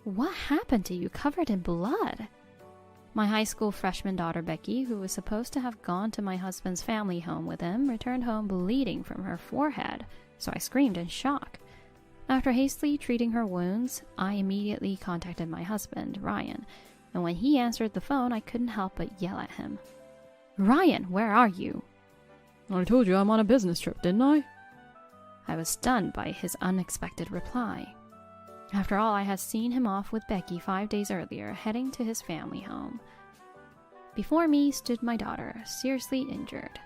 What happened to you covered in blood? My high school freshman daughter Becky, who was supposed to have gone to my husband's family home with him, returned home bleeding from her forehead, so I screamed in shock. After hastily treating her wounds, I immediately contacted my husband, Ryan, and when he answered the phone, I couldn't help but yell at him. Ryan, where are you? I told you I'm on a business trip, didn't I? I was stunned by his unexpected reply. After all, I had seen him off with Becky 5 days earlier, heading to his family home. Before me stood my daughter, seriously injured.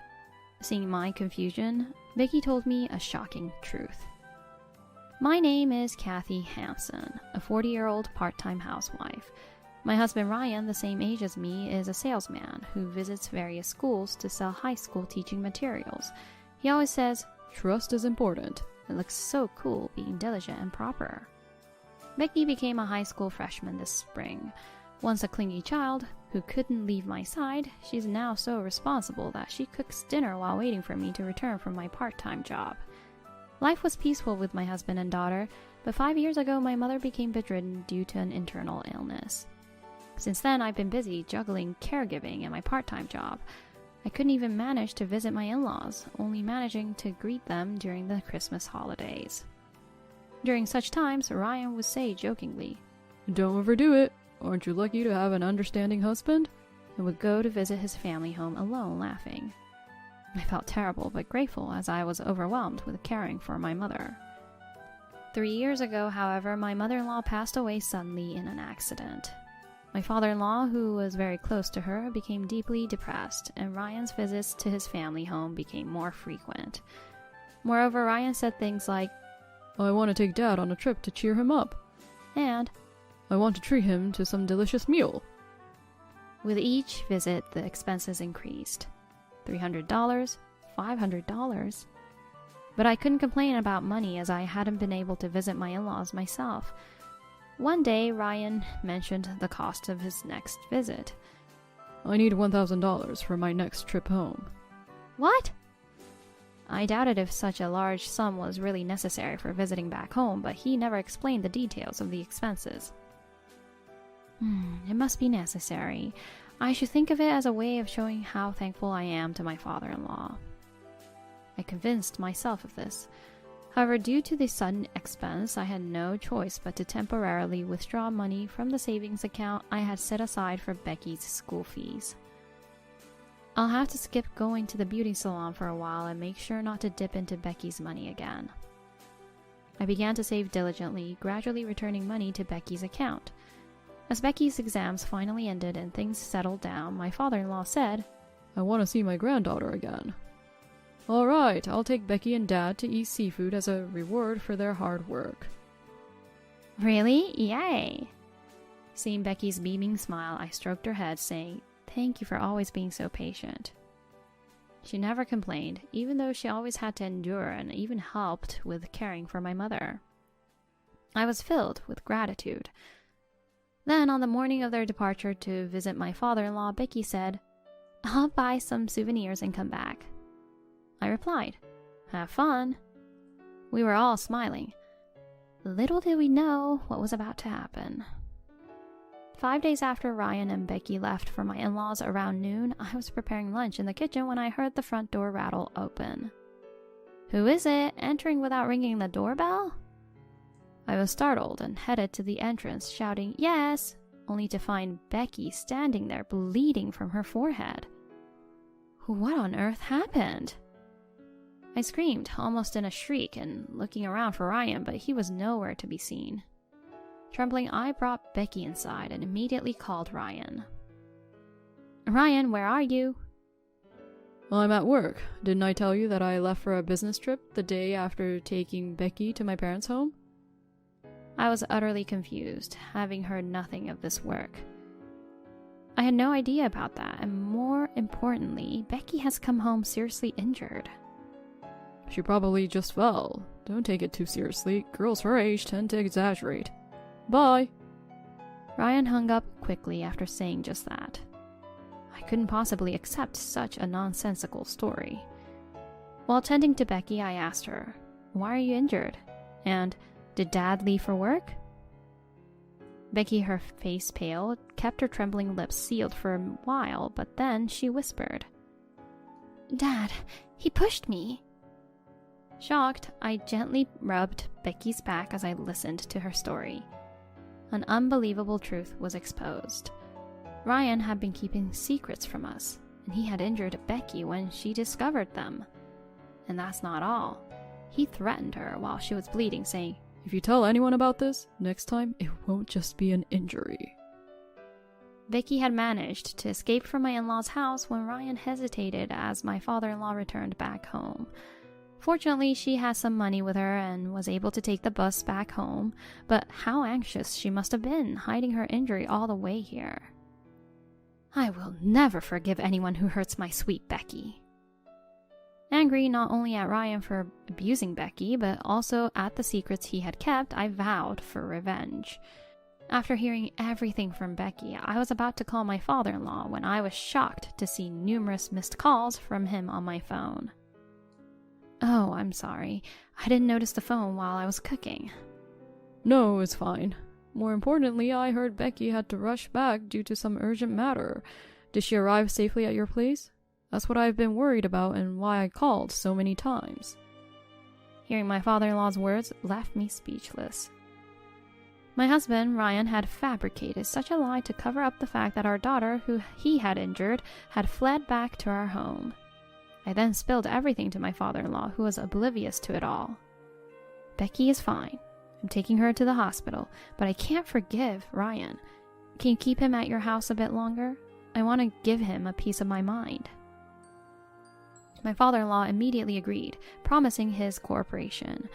Seeing my confusion, Becky told me a shocking truth. My name is Kathy Hampson, a 40-year-old part-time housewife. My husband Ryan, the same age as me, is a salesman who visits various schools to sell high school teaching materials. He always says, "Trust is important." It looks so cool being diligent and proper. Becky became a high school freshman this spring. Once a clingy child who couldn't leave my side, she's now so responsible that she cooks dinner while waiting for me to return from my part-time job. Life was peaceful with my husband and daughter, but 5 years ago my mother became bedridden due to an internal illness. Since then, I've been busy juggling caregiving and my part-time job. I couldn't even manage to visit my in-laws, only managing to greet them during the Christmas holidays. During such times, Ryan would say jokingly, "Don't overdo it. Aren't you lucky to have an understanding husband?" and would go to visit his family home alone, laughing. I felt terrible but grateful as I was overwhelmed with caring for my mother. 3 years ago, however, my mother-in-law passed away suddenly in an accident. My father-in-law, who was very close to her, became deeply depressed, and Ryan's visits to his family home became more frequent. Moreover, Ryan said things like, "I want to take Dad on a trip to cheer him up," and "I want to treat him to some delicious meal." With each visit, the expenses increased. $300, $500. But I couldn't complain about money as I hadn't been able to visit my in-laws myself. One day, Ryan mentioned the cost of his next visit. "I need $1,000 for my next trip home." What? I doubted if such a large sum was really necessary for visiting back home, but he never explained the details of the expenses. It must be necessary. I should think of it as a way of showing how thankful I am to my father-in-law. I convinced myself of this. However, due to the sudden expense, I had no choice but to temporarily withdraw money from the savings account I had set aside for Becky's school fees. I'll have to skip going to the beauty salon for a while and make sure not to dip into Becky's money again. I began to save diligently, gradually returning money to Becky's account. As Becky's exams finally ended and things settled down, my father-in-law said, "I want to see my granddaughter again." "All right, I'll take Becky and Dad to eat seafood as a reward for their hard work." Really? Yay! Seeing Becky's beaming smile, I stroked her head, saying, "Thank you for always being so patient." She never complained, even though she always had to endure and even helped with caring for my mother. I was filled with gratitude. Then, on the morning of their departure to visit my father-in-law, Becky said, "I'll buy some souvenirs and come back." I replied, "Have fun." We were all smiling. Little did we know what was about to happen. 5 days after Ryan and Becky left for my in-laws around noon, I was preparing lunch in the kitchen when I heard the front door rattle open. "Who is it, entering without ringing the doorbell?" I was startled and headed to the entrance, shouting, "Yes," only to find Becky standing there bleeding from her forehead. What on earth happened? I screamed, almost in a shriek, and looking around for Ryan, but he was nowhere to be seen. Trembling, I brought Becky inside and immediately called Ryan. "Ryan, where are you?" "I'm at work. Didn't I tell you that I left for a business trip the day after taking Becky to my parents' home?" I was utterly confused, having heard nothing of this work. I had no idea about that, and more importantly, Becky has come home seriously injured. "She probably just fell. Don't take it too seriously. Girls her age tend to exaggerate. Bye." Ryan hung up quickly after saying just that. I couldn't possibly accept such a nonsensical story. While tending to Becky, I asked her, "Why are you injured? And did Dad leave for work?" Becky, her face pale, kept her trembling lips sealed for a while, but then she whispered, "Dad, he pushed me." Shocked, I gently rubbed Becky's back as I listened to her story. An unbelievable truth was exposed. Ryan had been keeping secrets from us, and he had injured Becky when she discovered them. And that's not all. He threatened her while she was bleeding, saying, "If you tell anyone about this, next time it won't just be an injury." Vicky had managed to escape from my in-laws' house when Ryan hesitated as my father-in-law returned back home. Fortunately, she had some money with her and was able to take the bus back home, but how anxious she must have been hiding her injury all the way here. I will never forgive anyone who hurts my sweet Becky. Angry not only at Ryan for abusing Becky, but also at the secrets he had kept, I vowed for revenge. After hearing everything from Becky, I was about to call my father-in-law when I was shocked to see numerous missed calls from him on my phone. "Oh, I'm sorry. I didn't notice the phone while I was cooking." "No, it's fine. More importantly, I heard Becky had to rush back due to some urgent matter. Did she arrive safely at your place? That's what I've been worried about and why I called so many times." Hearing my father-in-law's words left me speechless. My husband, Ryan, had fabricated such a lie to cover up the fact that our daughter, who he had injured, had fled back to our home. I then spilled everything to my father-in-law, who was oblivious to it all. "Becky is fine. I'm taking her to the hospital, but I can't forgive Ryan. Can you keep him at your house a bit longer? I want to give him a piece of my mind." My father-in-law immediately agreed, promising his cooperation.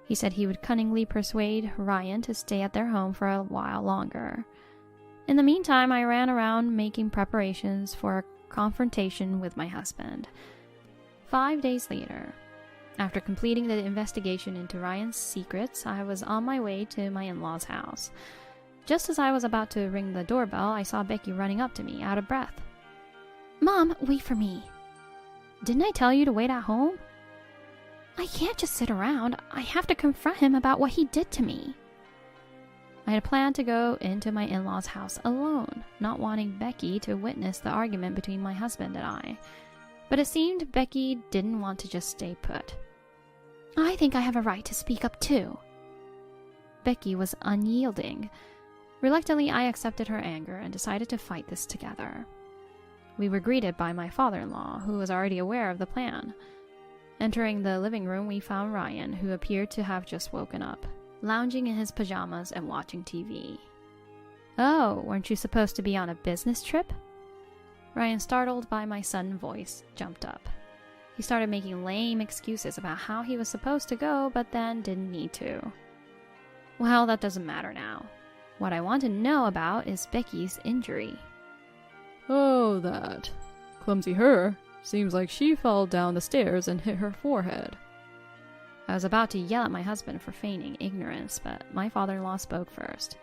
He said he would cunningly persuade Ryan to stay at their home for a while longer. In the meantime, I ran around making preparations for a confrontation with my husband. 5 days later, after completing the investigation into Ryan's secrets, I was on my way to my in-laws' house. Just as I was about to ring the doorbell, I saw Becky running up to me, out of breath. "Mom, wait for me." "Didn't I tell you to wait at home?" "I can't just sit around. I have to confront him about what he did to me." I had planned to go into my in-laws' house alone, not wanting Becky to witness the argument between my husband and I. But it seemed Becky didn't want to just stay put. "I think I have a right to speak up too." Becky was unyielding. Reluctantly, I accepted her anger and decided to fight this together. We were greeted by my father-in-law, who was already aware of the plan. Entering the living room, we found Ryan, who appeared to have just woken up, lounging in his pajamas and watching TV. "Oh, weren't you supposed to be on a business trip?" Ryan, startled by my sudden voice, jumped up. He started making lame excuses about how he was supposed to go, but then didn't need to. Well, that doesn't matter now. What I want to know about is Becky's injury. "Oh, that. Clumsy her. Seems like she fell down the stairs and hit her forehead." I was about to yell at my husband for feigning ignorance, but my father-in-law spoke first.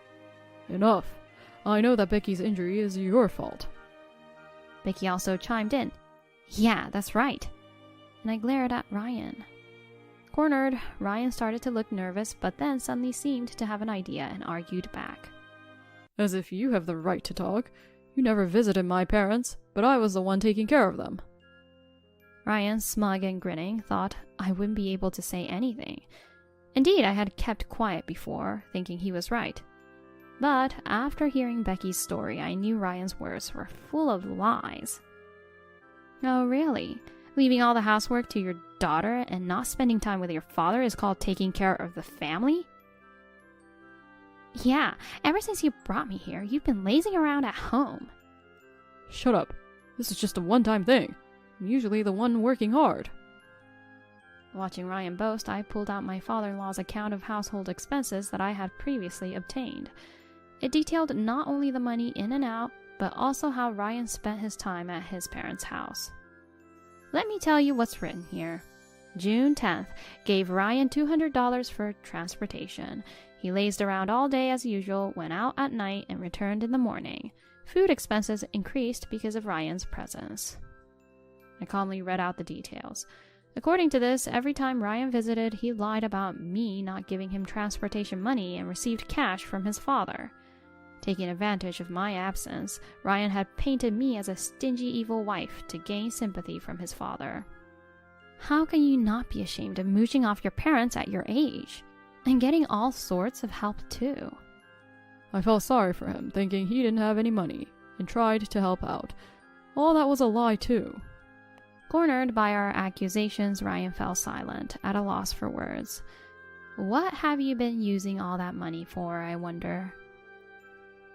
"Enough. I know that Becky's injury is your fault." Becky also chimed in. "Yeah, that's right." And I glared at Ryan. Cornered, Ryan started to look nervous, but then suddenly seemed to have an idea and argued back. "As if you have the right to talk. You never visited my parents, but I was the one taking care of them." Ryan, smug and grinning, thought I wouldn't be able to say anything. Indeed, I had kept quiet before, thinking he was right. But after hearing Becky's story, I knew Ryan's words were full of lies. "Oh, really? Leaving all the housework to your daughter and not spending time with your father is called taking care of the family?" "Yeah, ever since you brought me here, you've been lazing around at home." "Shut up. This is just a one-time thing. I'm usually the one working hard." Watching Ryan boast, I pulled out my father-in-law's account of household expenses that I had previously obtained. It detailed not only the money in and out, but also how Ryan spent his time at his parents' house. Let me tell you what's written here. June 10th gave Ryan $200 for transportation. He lazed around all day as usual, went out at night, and returned in the morning. Food expenses increased because of Ryan's presence. I calmly read out the details. According to this, every time Ryan visited, he lied about me not giving him transportation money and received cash from his father. Taking advantage of my absence, Ryan had painted me as a stingy evil wife to gain sympathy from his father. How can you not be ashamed of mooching off your parents at your age? And getting all sorts of help too. I felt sorry for him, thinking he didn't have any money, and tried to help out. All that was a lie too. Cornered by our accusations, Ryan fell silent, at a loss for words. What have you been using all that money for, I wonder?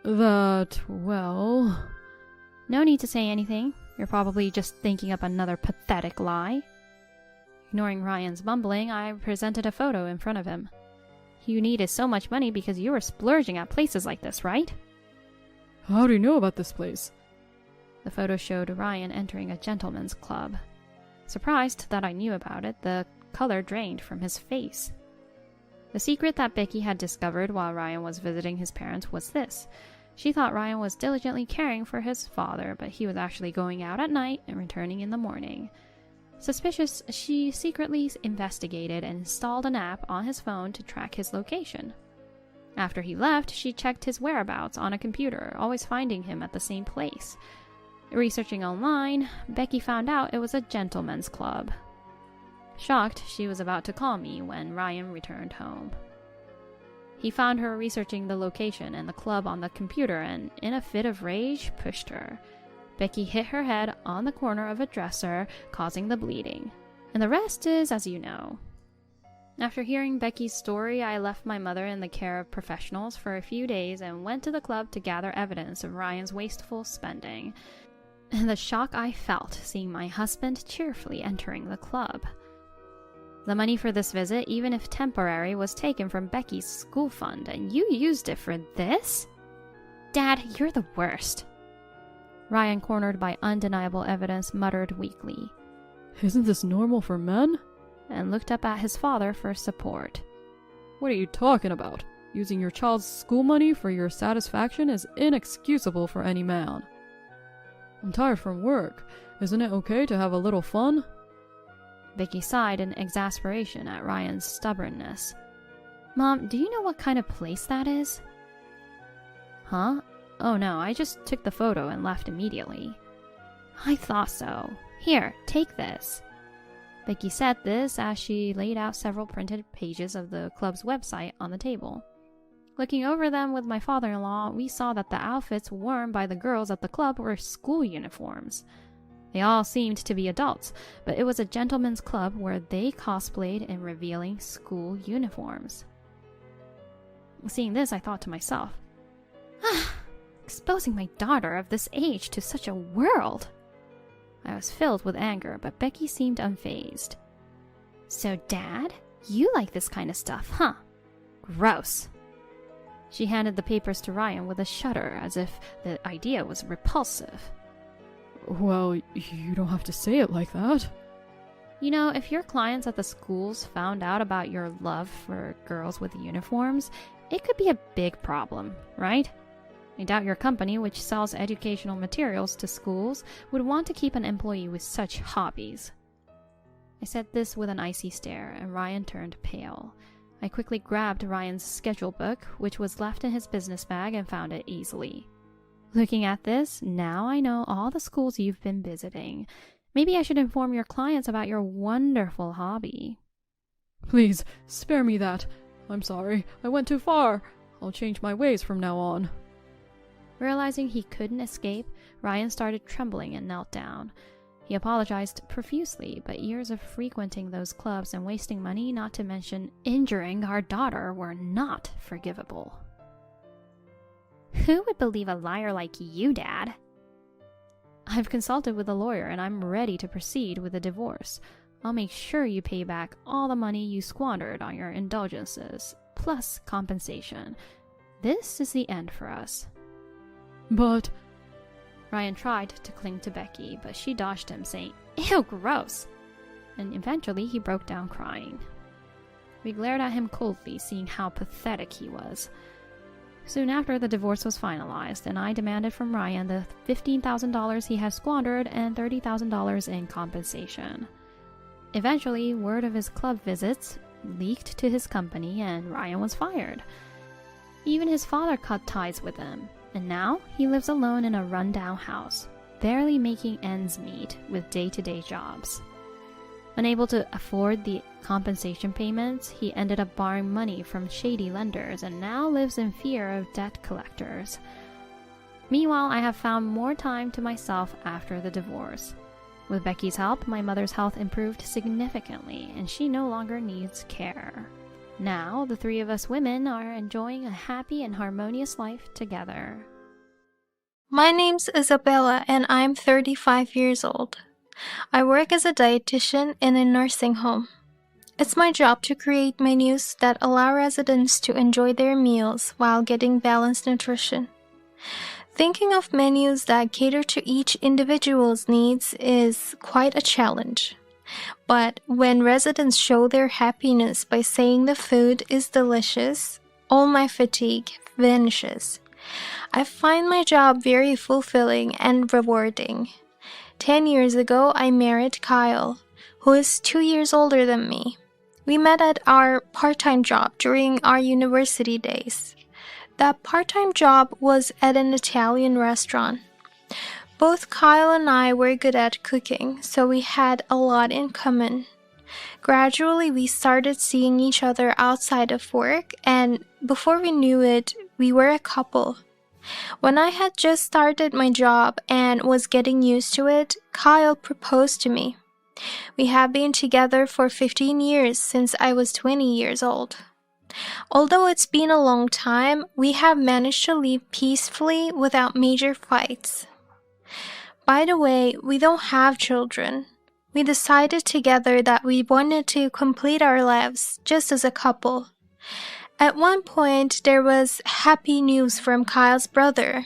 Well... No need to say anything. You're probably just thinking up another pathetic lie. Ignoring Ryan's mumbling, I presented a photo in front of him. You needed so much money because you were splurging at places like this, right? How do you know about this place? The photo showed Ryan entering a gentleman's club. Surprised that I knew about it, the color drained from his face. The secret that Becky had discovered while Ryan was visiting his parents was this. She thought Ryan was diligently caring for his father, but he was actually going out at night and returning in the morning. Suspicious, she secretly investigated and installed an app on his phone to track his location. After he left, she checked his whereabouts on a computer, always finding him at the same place. Researching online, Becky found out it was a gentleman's club. Shocked, she was about to call me when Ryan returned home. He found her researching the location and the club on the computer and, in a fit of rage, pushed her. Becky hit her head on the corner of a dresser, causing the bleeding. And the rest is as you know. After hearing Becky's story, I left my mother in the care of professionals for a few days and went to the club to gather evidence of Ryan's wasteful spending. And the shock I felt seeing my husband cheerfully entering the club. The money for this visit, even if temporary, was taken from Becky's school fund, and you used it for this? Dad, you're the worst. Ryan, cornered by undeniable evidence, muttered weakly. Isn't this normal for men? And looked up at his father for support. What are you talking about? Using your child's school money for your satisfaction is inexcusable for any man. I'm tired from work. Isn't it okay to have a little fun? Becky sighed in exasperation at Ryan's stubbornness. Mom, do you know what kind of place that is? Huh? Oh no, I just took the photo and left immediately. I thought so. Here, take this. Becky said this as she laid out several printed pages of the club's website on the table. Looking over them with my father-in-law, we saw that the outfits worn by the girls at the club were school uniforms. They all seemed to be adults, but it was a gentleman's club where they cosplayed in revealing school uniforms. Seeing this, I thought to myself, exposing my daughter of this age to such a world. I was filled with anger, but Becky seemed unfazed. So, Dad, you like this kind of stuff, huh? Gross. She handed the papers to Ryan with a shudder, as if the idea was repulsive. Well, you don't have to say it like that. You know, if your clients at the schools found out about your love for girls with uniforms, it could be a big problem, right? I doubt your company, which sells educational materials to schools, would want to keep an employee with such hobbies. I said this with an icy stare, and Ryan turned pale. I quickly grabbed Ryan's schedule book, which was left in his business bag, and found it easily. Looking at this, now I know all the schools you've been visiting. Maybe I should inform your clients about your wonderful hobby. Please, spare me that. I'm sorry, I went too far. I'll change my ways from now on. Realizing he couldn't escape, Ryan started trembling and knelt down. He apologized profusely, but years of frequenting those clubs and wasting money, not to mention injuring our daughter, were not forgivable. Who would believe a liar like you, Dad? I've consulted with a lawyer and I'm ready to proceed with the divorce. I'll make sure you pay back all the money you squandered on your indulgences, plus compensation. This is the end for us. But... Ryan tried to cling to Becky, but she dodged him, saying, Ew, gross! And eventually he broke down crying. We glared at him coldly, seeing how pathetic he was. Soon after, the divorce was finalized, and I demanded from Ryan the $15,000 he had squandered and $30,000 in compensation. Eventually, word of his club visits leaked to his company, and Ryan was fired. Even his father cut ties with him. and now he lives alone in a rundown house, barely making ends meet with day-to-day jobs. Unable to afford the compensation payments, he ended up borrowing money from shady lenders and now lives in fear of debt collectors. Meanwhile, I have found more time to myself after the divorce. With Becky's help, my mother's health improved significantly and she no longer needs care. Now, the three of us women are enjoying a happy and harmonious life together. My name's Isabella and I'm 35 years old. I work as a dietitian in a nursing home. It's my job to create menus that allow residents to enjoy their meals while getting balanced nutrition. Thinking of menus that cater to each individual's needs is quite a challenge. But when residents show their happiness by saying the food is delicious, all my fatigue vanishes. I find my job very fulfilling and rewarding. 10 years ago, I married Kyle, who is 2 years older than me. We met at our part-time job during our university days. That part-time job was at an Italian restaurant. Both Kyle and I were good at cooking, so we had a lot in common. Gradually, we started seeing each other outside of work, and before we knew it, we were a couple. When I had just started my job and was getting used to it, Kyle proposed to me. We have been together for 15 years since I was 20 years old. Although it's been a long time, we have managed to live peacefully without major fights. By the way, we don't have children. We decided together that we wanted to complete our lives just as a couple. At one point, there was happy news from Kyle's brother.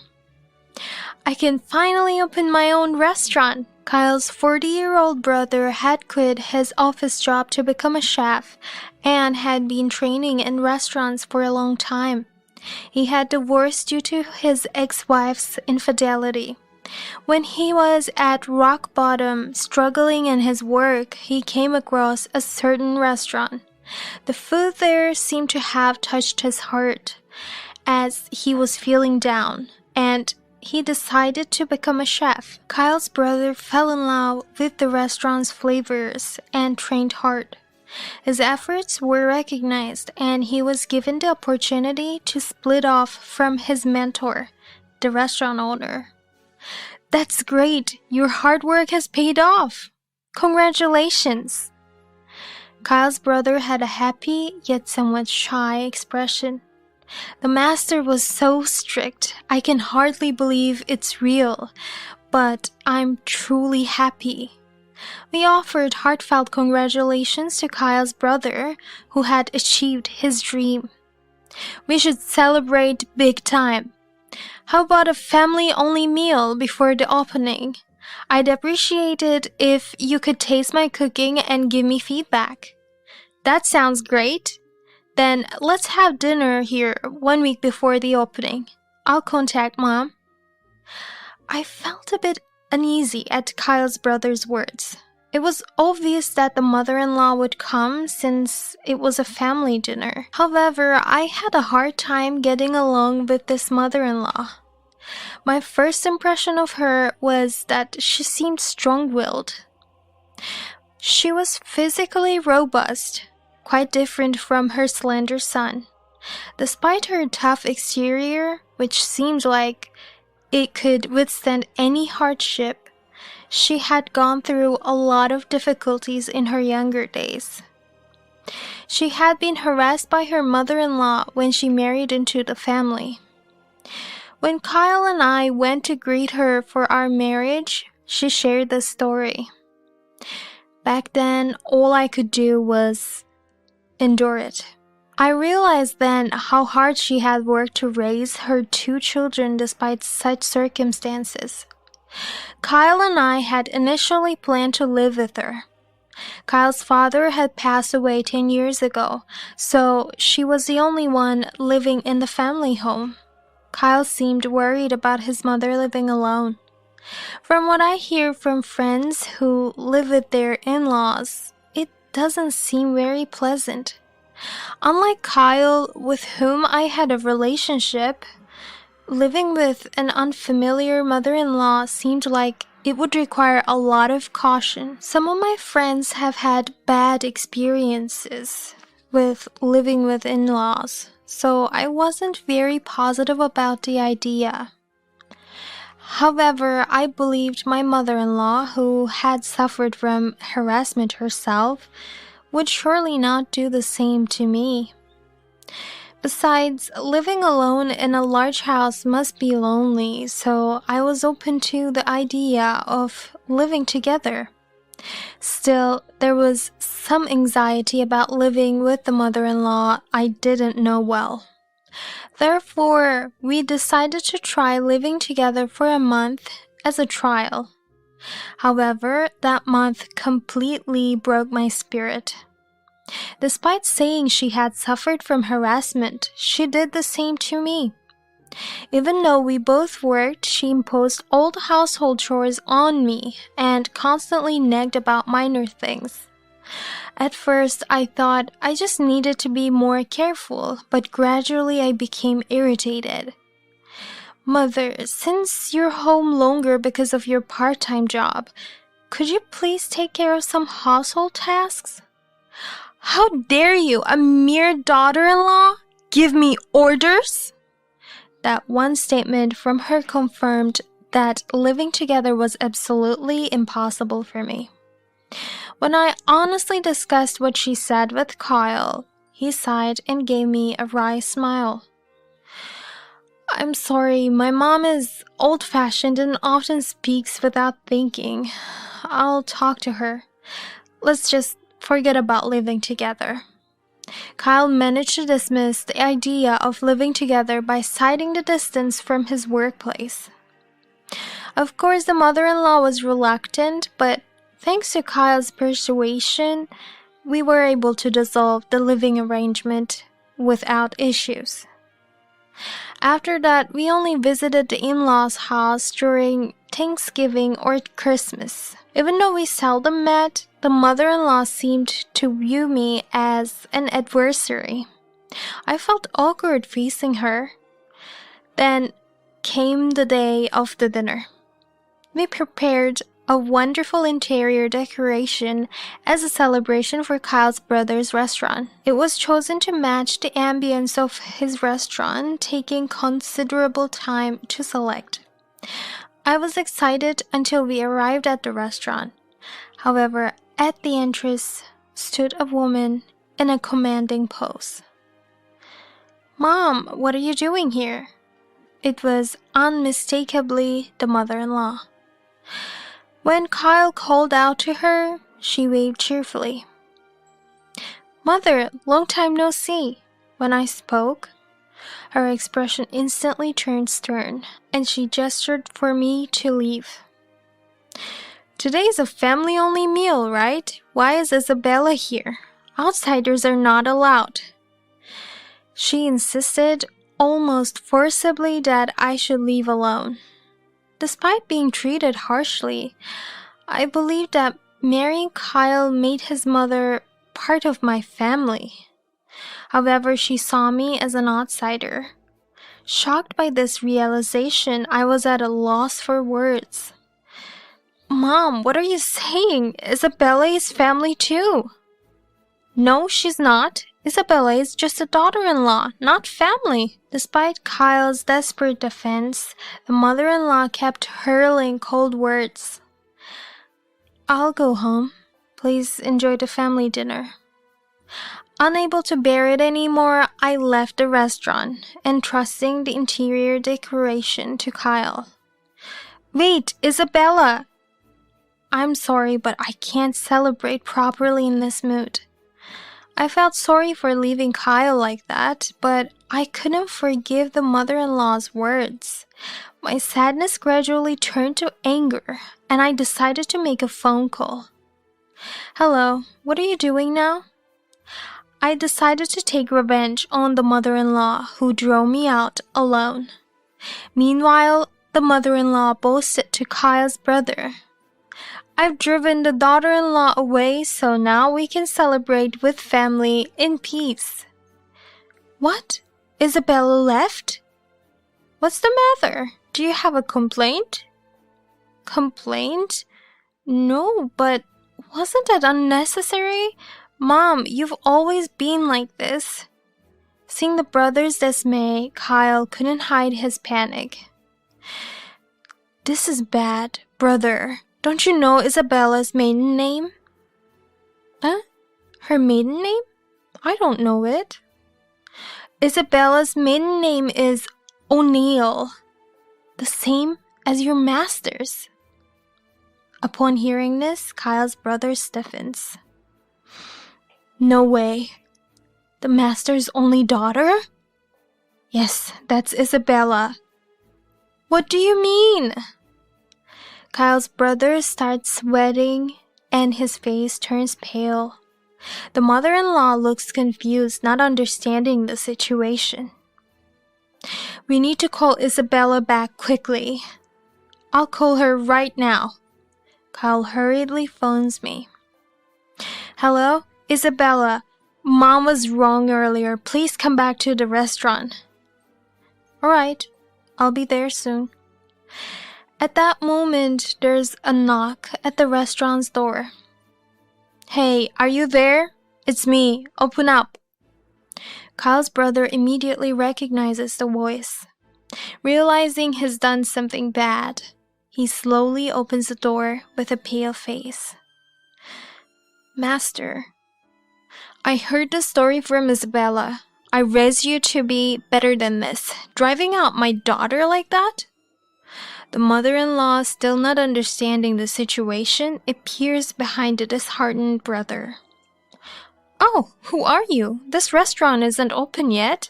I can finally open my own restaurant. Kyle's 40-year-old brother had quit his office job to become a chef and had been training in restaurants for a long time. He had divorced due to his ex-wife's infidelity. When he was at rock bottom, struggling in his work, he came across a certain restaurant. The food there seemed to have touched his heart as he was feeling down, and he decided to become a chef. Kyle's brother fell in love with the restaurant's flavors and trained hard. His efforts were recognized, and he was given the opportunity to split off from his mentor, the restaurant owner. That's great! Your hard work has paid off! Congratulations! Kyle's brother had a happy yet somewhat shy expression. The master was so strict, I can hardly believe it's real, but I'm truly happy. We offered heartfelt congratulations to Kyle's brother, who had achieved his dream. We should celebrate big time. How about a family-only meal before the opening? I'd appreciate it if you could taste my cooking and give me feedback. That sounds great. Then let's have dinner here 1 week before the opening. I'll contact Mom. I felt a bit uneasy at Kyle's brother's words. It was obvious that the mother-in-law would come since it was a family dinner. However, I had a hard time getting along with this mother-in-law. My first impression of her was that she seemed strong-willed. She was physically robust, quite different from her slender son. Despite her tough exterior, which seemed like it could withstand any hardship, she had gone through a lot of difficulties in her younger days. She had been harassed by her mother-in-law when she married into the family. When Kyle and I went to greet her for our marriage, she shared the story. Back then, all I could do was endure it. I realized then how hard she had worked to raise her 2 children despite such circumstances. Kyle and I had initially planned to live with her. Kyle's father had passed away 10 years ago, so she was the only one living in the family home. Kyle seemed worried about his mother living alone. From what I hear from friends who live with their in-laws, it doesn't seem very pleasant. Unlike Kyle, with whom I had a relationship, Living with an unfamiliar mother-in-law seemed like it would require a lot of caution. Some of my friends have had bad experiences with living with in-laws, so I wasn't very positive about the idea. However, I believed my mother-in-law, who had suffered from harassment herself, would surely not do the same to me. Besides, living alone in a large house must be lonely, so I was open to the idea of living together. Still, there was some anxiety about living with the mother-in-law I didn't know well. Therefore, we decided to try living together for a month as a trial. However, that month completely broke my spirit. Despite saying she had suffered from harassment, she did the same to me. Even though we both worked, she imposed all the household chores on me and constantly nagged about minor things. At first, I thought I just needed to be more careful, but gradually I became irritated. Mother, since you're home longer because of your part-time job, could you please take care of some household tasks? How dare you, a mere daughter-in-law, give me orders? That one statement from her confirmed that living together was absolutely impossible for me. When I honestly discussed what she said with Kyle, he sighed and gave me a wry smile. I'm sorry, my mom is old-fashioned and often speaks without thinking. I'll talk to her. Let's just forget about living together. Kyle managed to dismiss the idea of living together by citing the distance from his workplace. Of course, the mother-in-law was reluctant, but thanks to Kyle's persuasion, we were able to dissolve the living arrangement without issues. After that, we only visited the in-laws' house during Thanksgiving or Christmas. Even though we seldom met, the mother-in-law seemed to view me as an adversary. I felt awkward facing her. Then came the day of the dinner. We prepared a wonderful interior decoration as a celebration for Kyle's brother's restaurant. It was chosen to match the ambience of his restaurant, taking considerable time to select. I was excited until we arrived at the restaurant. However, at the entrance stood a woman in a commanding pose. "Mom, what are you doing here?" It was unmistakably the mother-in-law. When Kyle called out to her, she waved cheerfully. "Mother, long time no see." When I spoke, her expression instantly turned stern, and she gestured for me to leave. "Today is a family-only meal, right? Why is Isabella here? Outsiders are not allowed." She insisted almost forcibly that I should leave alone. Despite being treated harshly, I believed that marrying Kyle made his mother part of my family. However, she saw me as an outsider. Shocked by this realization, I was at a loss for words. "Mom, what are you saying? Isabella is family too." "No, she's not. Isabella is just a daughter-in-law, not family." Despite Kyle's desperate defense, the mother-in-law kept hurling cold words. "I'll go home. Please enjoy the family dinner." Unable to bear it anymore, I left the restaurant, entrusting the interior decoration to Kyle. "Wait, Isabella!" "I'm sorry, but I can't celebrate properly in this mood." I felt sorry for leaving Kyle like that, but I couldn't forgive the mother-in-law's words. My sadness gradually turned to anger, and I decided to make a phone call. "Hello, what are you doing now?" I decided to take revenge on the mother-in-law who drove me out alone. Meanwhile, the mother-in-law boasted to Kyle's brother, "I've driven the daughter-in-law away, so now we can celebrate with family in peace." "What? Isabella left?" What's the matter? Do you have a complaint? Complaint? No, but wasn't that unnecessary? Mom, you've always been like this. Seeing the brothers' dismay, Kyle couldn't hide his panic. This is bad, brother. Don't you know Isabella's maiden name? Huh? Her maiden name? I don't know it. Isabella's maiden name is O'Neill, the same as your master's. Upon hearing this, Kyle's brother stiffens. No way. The master's only daughter? Yes, that's Isabella. What do you mean? Kyle's brother starts sweating and his face turns pale. The mother-in-law looks confused, not understanding the situation. We need to call Isabella back quickly. I'll call her right now. Kyle hurriedly phones me. Hello, Isabella. Mom was wrong earlier. Please come back to the restaurant. Alright, I'll be there soon. At that moment, there's a knock at the restaurant's door. Hey, are you there? It's me. Open up. Kyle's brother immediately recognizes the voice. Realizing he's done something bad, he slowly opens the door with a pale face. Master, I heard the story from Isabella. I raised you to be better than this. Driving out my daughter like that? The mother-in-law, still not understanding the situation, appears behind the disheartened brother. Oh, who are you? This restaurant isn't open yet.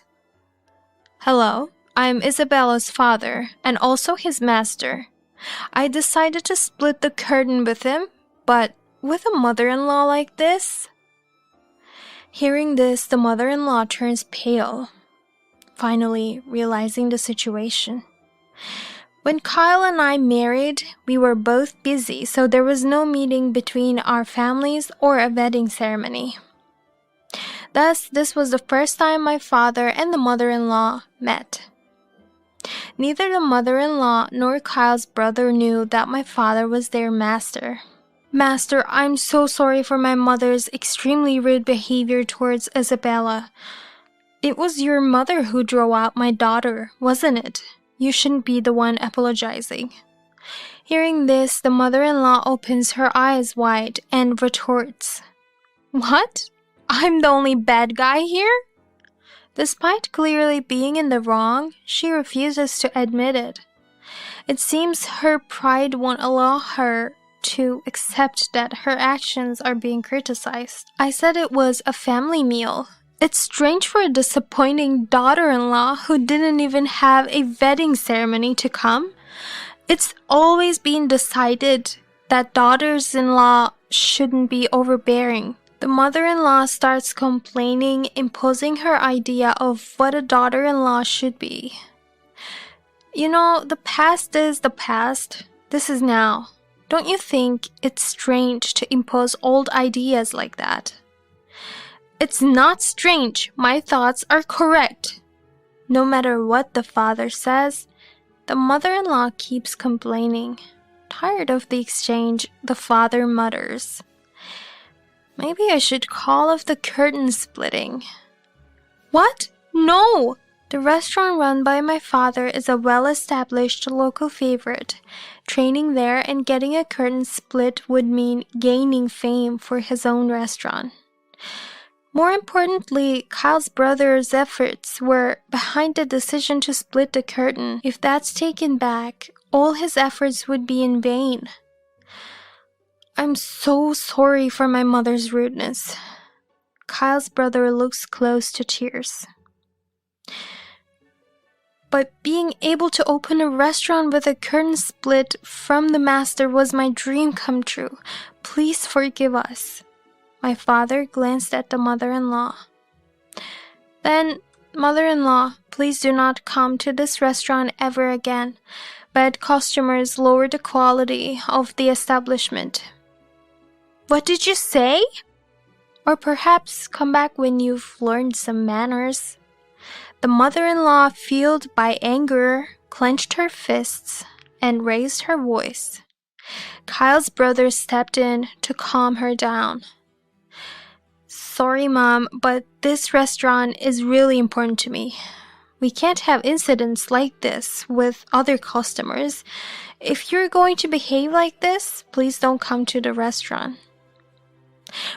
Hello, I'm Isabella's father, and also his master. I decided to split the curtain with him, but with a mother-in-law like this? Hearing this, the mother-in-law turns pale, finally realizing the situation. When Kyle and I married, we were both busy, so there was no meeting between our families or a wedding ceremony. Thus, this was the first time my father and the mother-in-law met. Neither the mother-in-law nor Kyle's brother knew that my father was their master. Master, I'm so sorry for my mother's extremely rude behavior towards Isabella. It was your mother who drove out my daughter, wasn't it? You shouldn't be the one apologizing. Hearing this, the mother-in-law opens her eyes wide and retorts, What? I'm the only bad guy here? Despite clearly being in the wrong, she refuses to admit it. It seems her pride won't allow her to accept that her actions are being criticized. I said it was a family meal. It's strange for a disappointing daughter-in-law who didn't even have a wedding ceremony to come. It's always been decided that daughters-in-law shouldn't be overbearing. The mother-in-law starts complaining, imposing her idea of what a daughter-in-law should be. You know, the past is the past. This is now. Don't you think it's strange to impose old ideas like that? It's not strange. My thoughts are correct. No matter what the father says, the mother-in-law keeps complaining. Tired of the exchange, the father mutters, Maybe I should call off the curtain splitting. What? No! The restaurant run by my father is a well-established local favorite. Training there and getting a curtain split would mean gaining fame for his own restaurant. More importantly, Kyle's brother's efforts were behind the decision to split the curtain. If that's taken back, all his efforts would be in vain. I'm so sorry for my mother's rudeness. Kyle's brother looks close to tears. But being able to open a restaurant with a curtain split from the master was my dream come true. Please forgive us. My father glanced at the mother-in-law. Then, mother-in-law, please do not come to this restaurant ever again. Bad customers lower the quality of the establishment. What did you say? Or perhaps come back when you've learned some manners. The mother-in-law, fueled by anger, clenched her fists and raised her voice. Kyle's brother stepped in to calm her down. "Sorry, Mom, but this restaurant is really important to me. We can't have incidents like this with other customers. If you're going to behave like this, please don't come to the restaurant."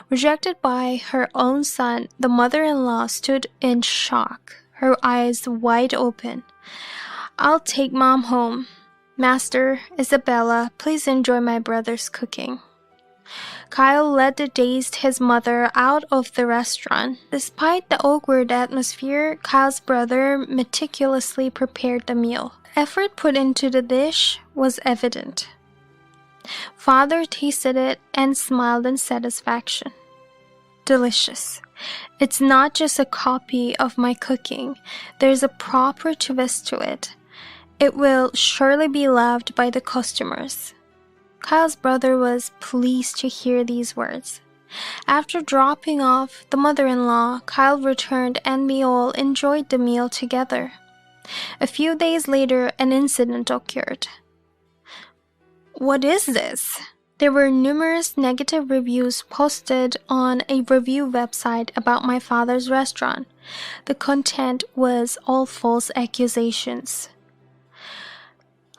Rejected by her own son, the mother-in-law stood in shock, her eyes wide open. "I'll take Mom home. Master, Isabella, please enjoy my brother's cooking." Kyle led the dazed his mother out of the restaurant. Despite the awkward atmosphere, Kyle's brother meticulously prepared the meal. Effort put into the dish was evident. Father tasted it and smiled in satisfaction. "Delicious. It's not just a copy of my cooking. There's a proper twist to it. It will surely be loved by the customers." Kyle's brother was pleased to hear these words. After dropping off the mother-in-law, Kyle returned and they all enjoyed the meal together. A few days later, an incident occurred. "What is this?" There were numerous negative reviews posted on a review website about my father's restaurant. The content was all false accusations.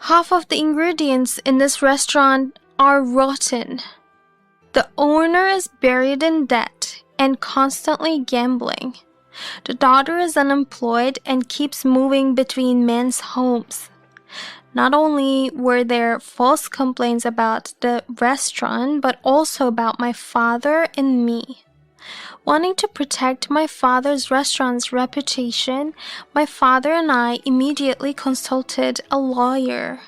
"Half of the ingredients in this restaurant are rotten. The owner is buried in debt and constantly gambling. The daughter is unemployed and keeps moving between men's homes." Not only were there false complaints about the restaurant, but also about my father and me. Wanting to protect my father's restaurant's reputation, my father and I immediately consulted a lawyer.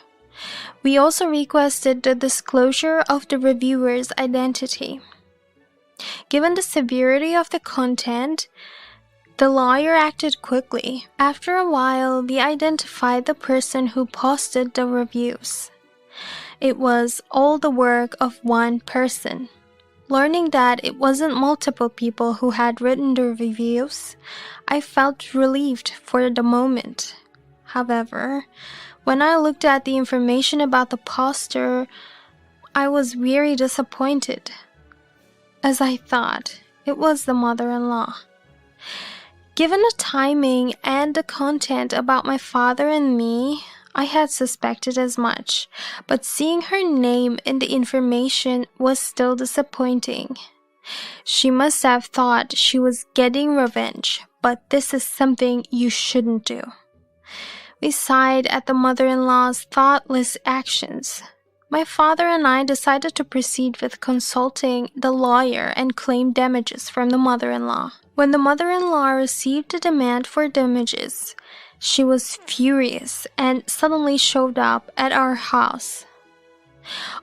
We also requested the disclosure of the reviewer's identity. Given the severity of the content, the lawyer acted quickly. After a while, we identified the person who posted the reviews. It was all the work of one person. Learning that it wasn't multiple people who had written the reviews, I felt relieved for the moment. However, when I looked at the information about the poster, I was very disappointed. As I thought, it was the mother-in-law. Given the timing and the content about my father and me, I had suspected as much, but seeing her name in the information was still disappointing. She must have thought she was getting revenge, but this is something you shouldn't do. We sighed at the mother-in-law's thoughtless actions. My father and I decided to proceed with consulting the lawyer and claim damages from the mother-in-law. When the mother-in-law received the demand for damages, she was furious and suddenly showed up at our house.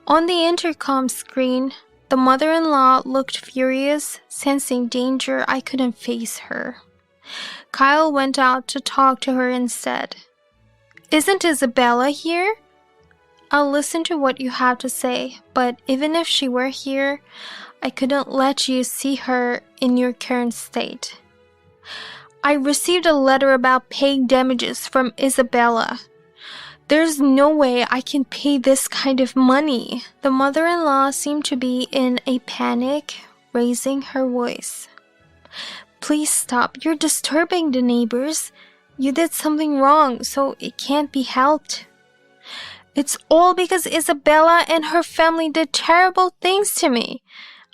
On the intercom screen, the mother-in-law looked furious, sensing danger I couldn't face her. Kyle went out to talk to her instead. "Isn't Isabella here? I'll listen to what you have to say, but even if she were here, I couldn't let you see her in your current state. I received a letter about paying damages from Isabella. There's no way I can pay this kind of money." The mother-in-law seemed to be in a panic, raising her voice. "Please stop. You're disturbing the neighbors. You did something wrong, so it can't be helped. It's all because Isabella and her family did terrible things to me.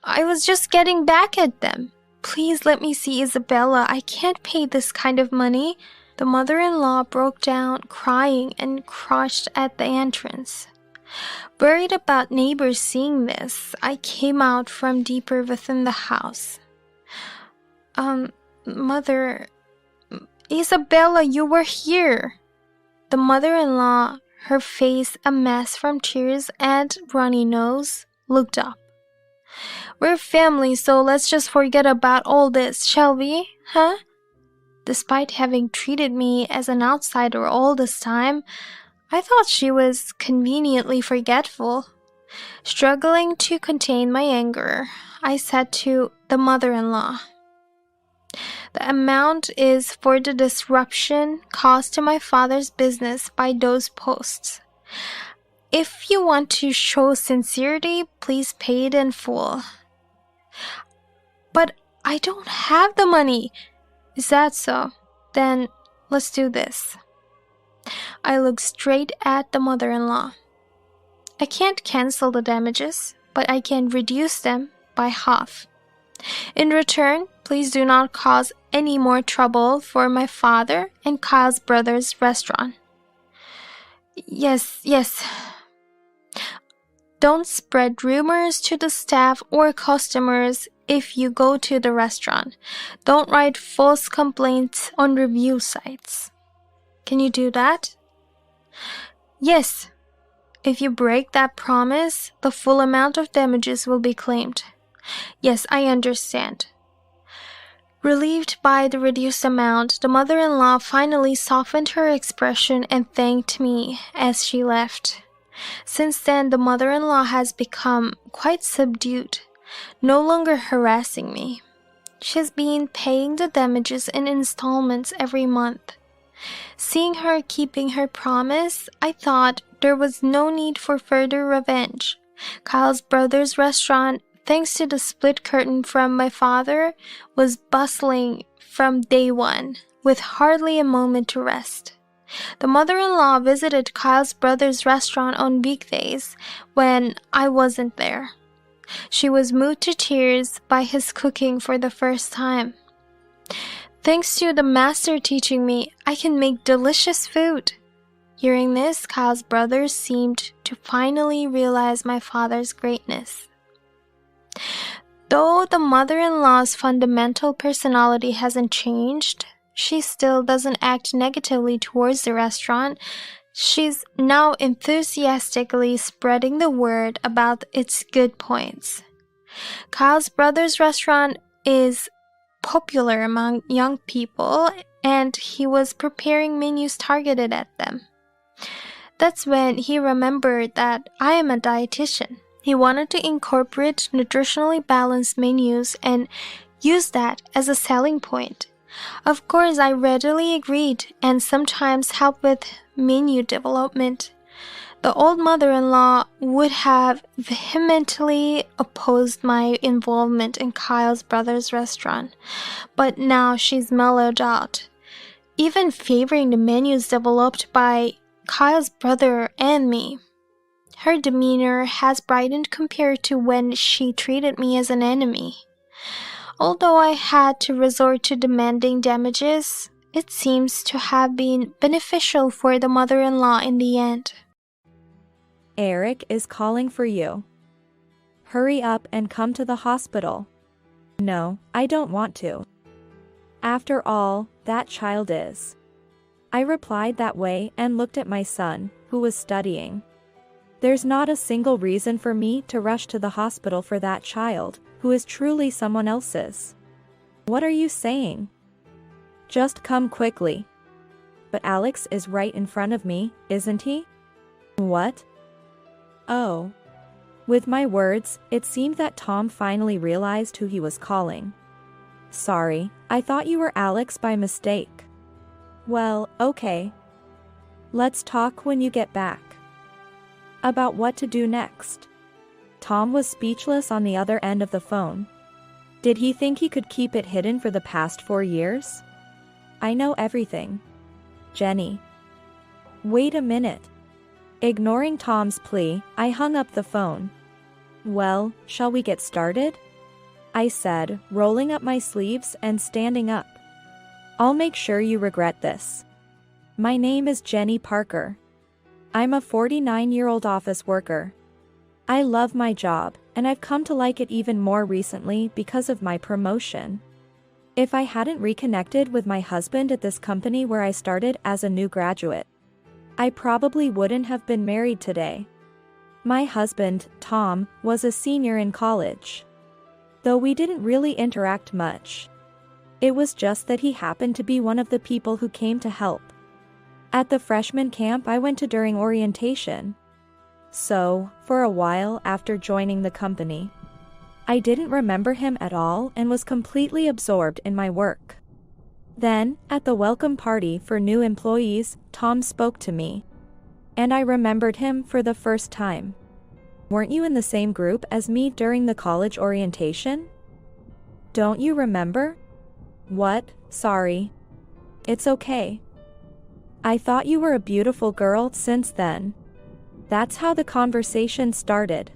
I was just getting back at them. Please let me see Isabella. I can't pay this kind of money." The mother-in-law broke down, crying and crouched at the entrance. Worried about neighbors seeing this, I came out from deeper within the house. Mother, Isabella, you were here." The mother-in-law, her face a mess from tears and runny nose, looked up. "We're family, so let's just forget about all this, shall we, huh?" Despite having treated me as an outsider all this time, I thought she was conveniently forgetful. Struggling to contain my anger, I said to the mother-in-law, The amount is for the disruption caused to my father's business by those posts. If you want to show sincerity, please pay it in full. But I don't have the money. Is that so? Then let's do this. I look straight at the mother-in-law. I can't cancel the damages, but I can reduce them by half. In return, please do not cause any more trouble for my father and Kyle's brother's restaurant. Yes. Don't spread rumors to the staff or customers if you go to the restaurant. Don't write false complaints on review sites. Can you do that? Yes. If you break that promise, the full amount of damages will be claimed. Yes, I understand. Relieved by the reduced amount, the mother-in-law finally softened her expression and thanked me as she left. Since then, the mother-in-law has become quite subdued, no longer harassing me. She's been paying the damages in installments every month. Seeing her keeping her promise, I thought there was no need for further revenge. Kyle's brother's restaurant, thanks to the split curtain from my father, was bustling from day one, with hardly a moment to rest. The mother-in-law visited Kyle's brother's restaurant on weekdays when I wasn't there. She was moved to tears by his cooking for the first time. Thanks to the master teaching me, I can make delicious food. Hearing this, Kyle's brother seemed to finally realize my father's greatness. Though the mother-in-law's fundamental personality hasn't changed, she still doesn't act negatively towards the restaurant. She's now enthusiastically spreading the word about its good points. Kyle's brother's restaurant is popular among young people, and he was preparing menus targeted at them. That's when he remembered that I am a dietitian. He wanted to incorporate nutritionally balanced menus and use that as a selling point. Of course, I readily agreed and sometimes helped with menu development. The old mother-in-law would have vehemently opposed my involvement in Kyle's brother's restaurant, but now she's mellowed out, even favoring the menus developed by Kyle's brother and me. Her demeanor has brightened compared to when she treated me as an enemy. Although I had to resort to demanding damages, it seems to have been beneficial for the mother-in-law in the end. Eric is calling for you. Hurry up and come to the hospital. No, I don't want to. After all, that child is. I replied that way and looked at my son, who was studying. There's not a single reason for me to rush to the hospital for that child, who is truly someone else's. What are you saying? Just come quickly. But Alex is right in front of me, isn't he? What? Oh. With my words, it seemed that Tom finally realized who he was calling. Sorry, I thought you were Alex by mistake. Well, okay. Let's talk when you get back. About what to do next. Tom was speechless on the other end of the phone. Did he think he could keep it hidden for the past 4 years? I know everything. Jenny. Wait a minute. Ignoring Tom's plea, I hung up the phone. Well, shall we get started? I said, rolling up my sleeves and standing up. I'll make sure you regret this. My name is Jenny Parker. I'm a 49-year-old office worker. I love my job, and I've come to like it even more recently because of my promotion. If I hadn't reconnected with my husband at this company where I started as a new graduate, I probably wouldn't have been married today. My husband, Tom, was a senior in college. Though we didn't really interact much. It was just that he happened to be one of the people who came to help at the freshman camp I went to during orientation. So, for a while after joining the company, I didn't remember him at all and was completely absorbed in my work. Then, at the welcome party for new employees, Tom spoke to me. And I remembered him for the first time. Weren't you in the same group as me during the college orientation? Don't you remember? What? Sorry. It's okay. I thought you were a beautiful girl since then. That's how the conversation started.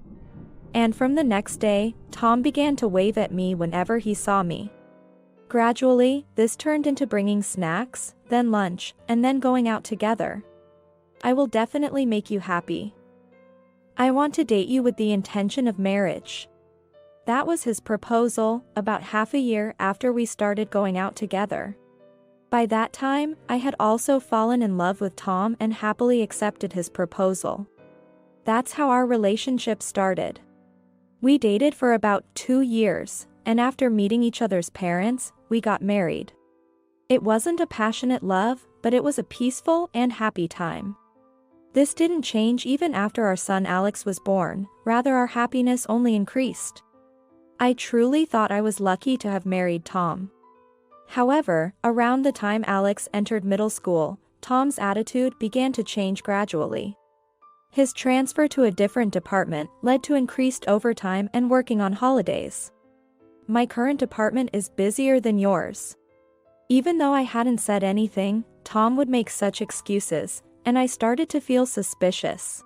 And from the next day, Tom began to wave at me whenever he saw me. Gradually, this turned into bringing snacks, then lunch, and then going out together. I will definitely make you happy. I want to date you with the intention of marriage. That was his proposal, about half a year after we started going out together. By that time, I had also fallen in love with Tom and happily accepted his proposal. That's how our relationship started. We dated for about 2 years, and after meeting each other's parents, we got married. It wasn't a passionate love, but it was a peaceful and happy time. This didn't change even after our son Alex was born, rather our happiness only increased. I truly thought I was lucky to have married Tom. However, around the time Alex entered middle school, Tom's attitude began to change gradually. His transfer to a different department led to increased overtime and working on holidays. My current department is busier than yours. Even though I hadn't said anything, Tom would make such excuses, and I started to feel suspicious.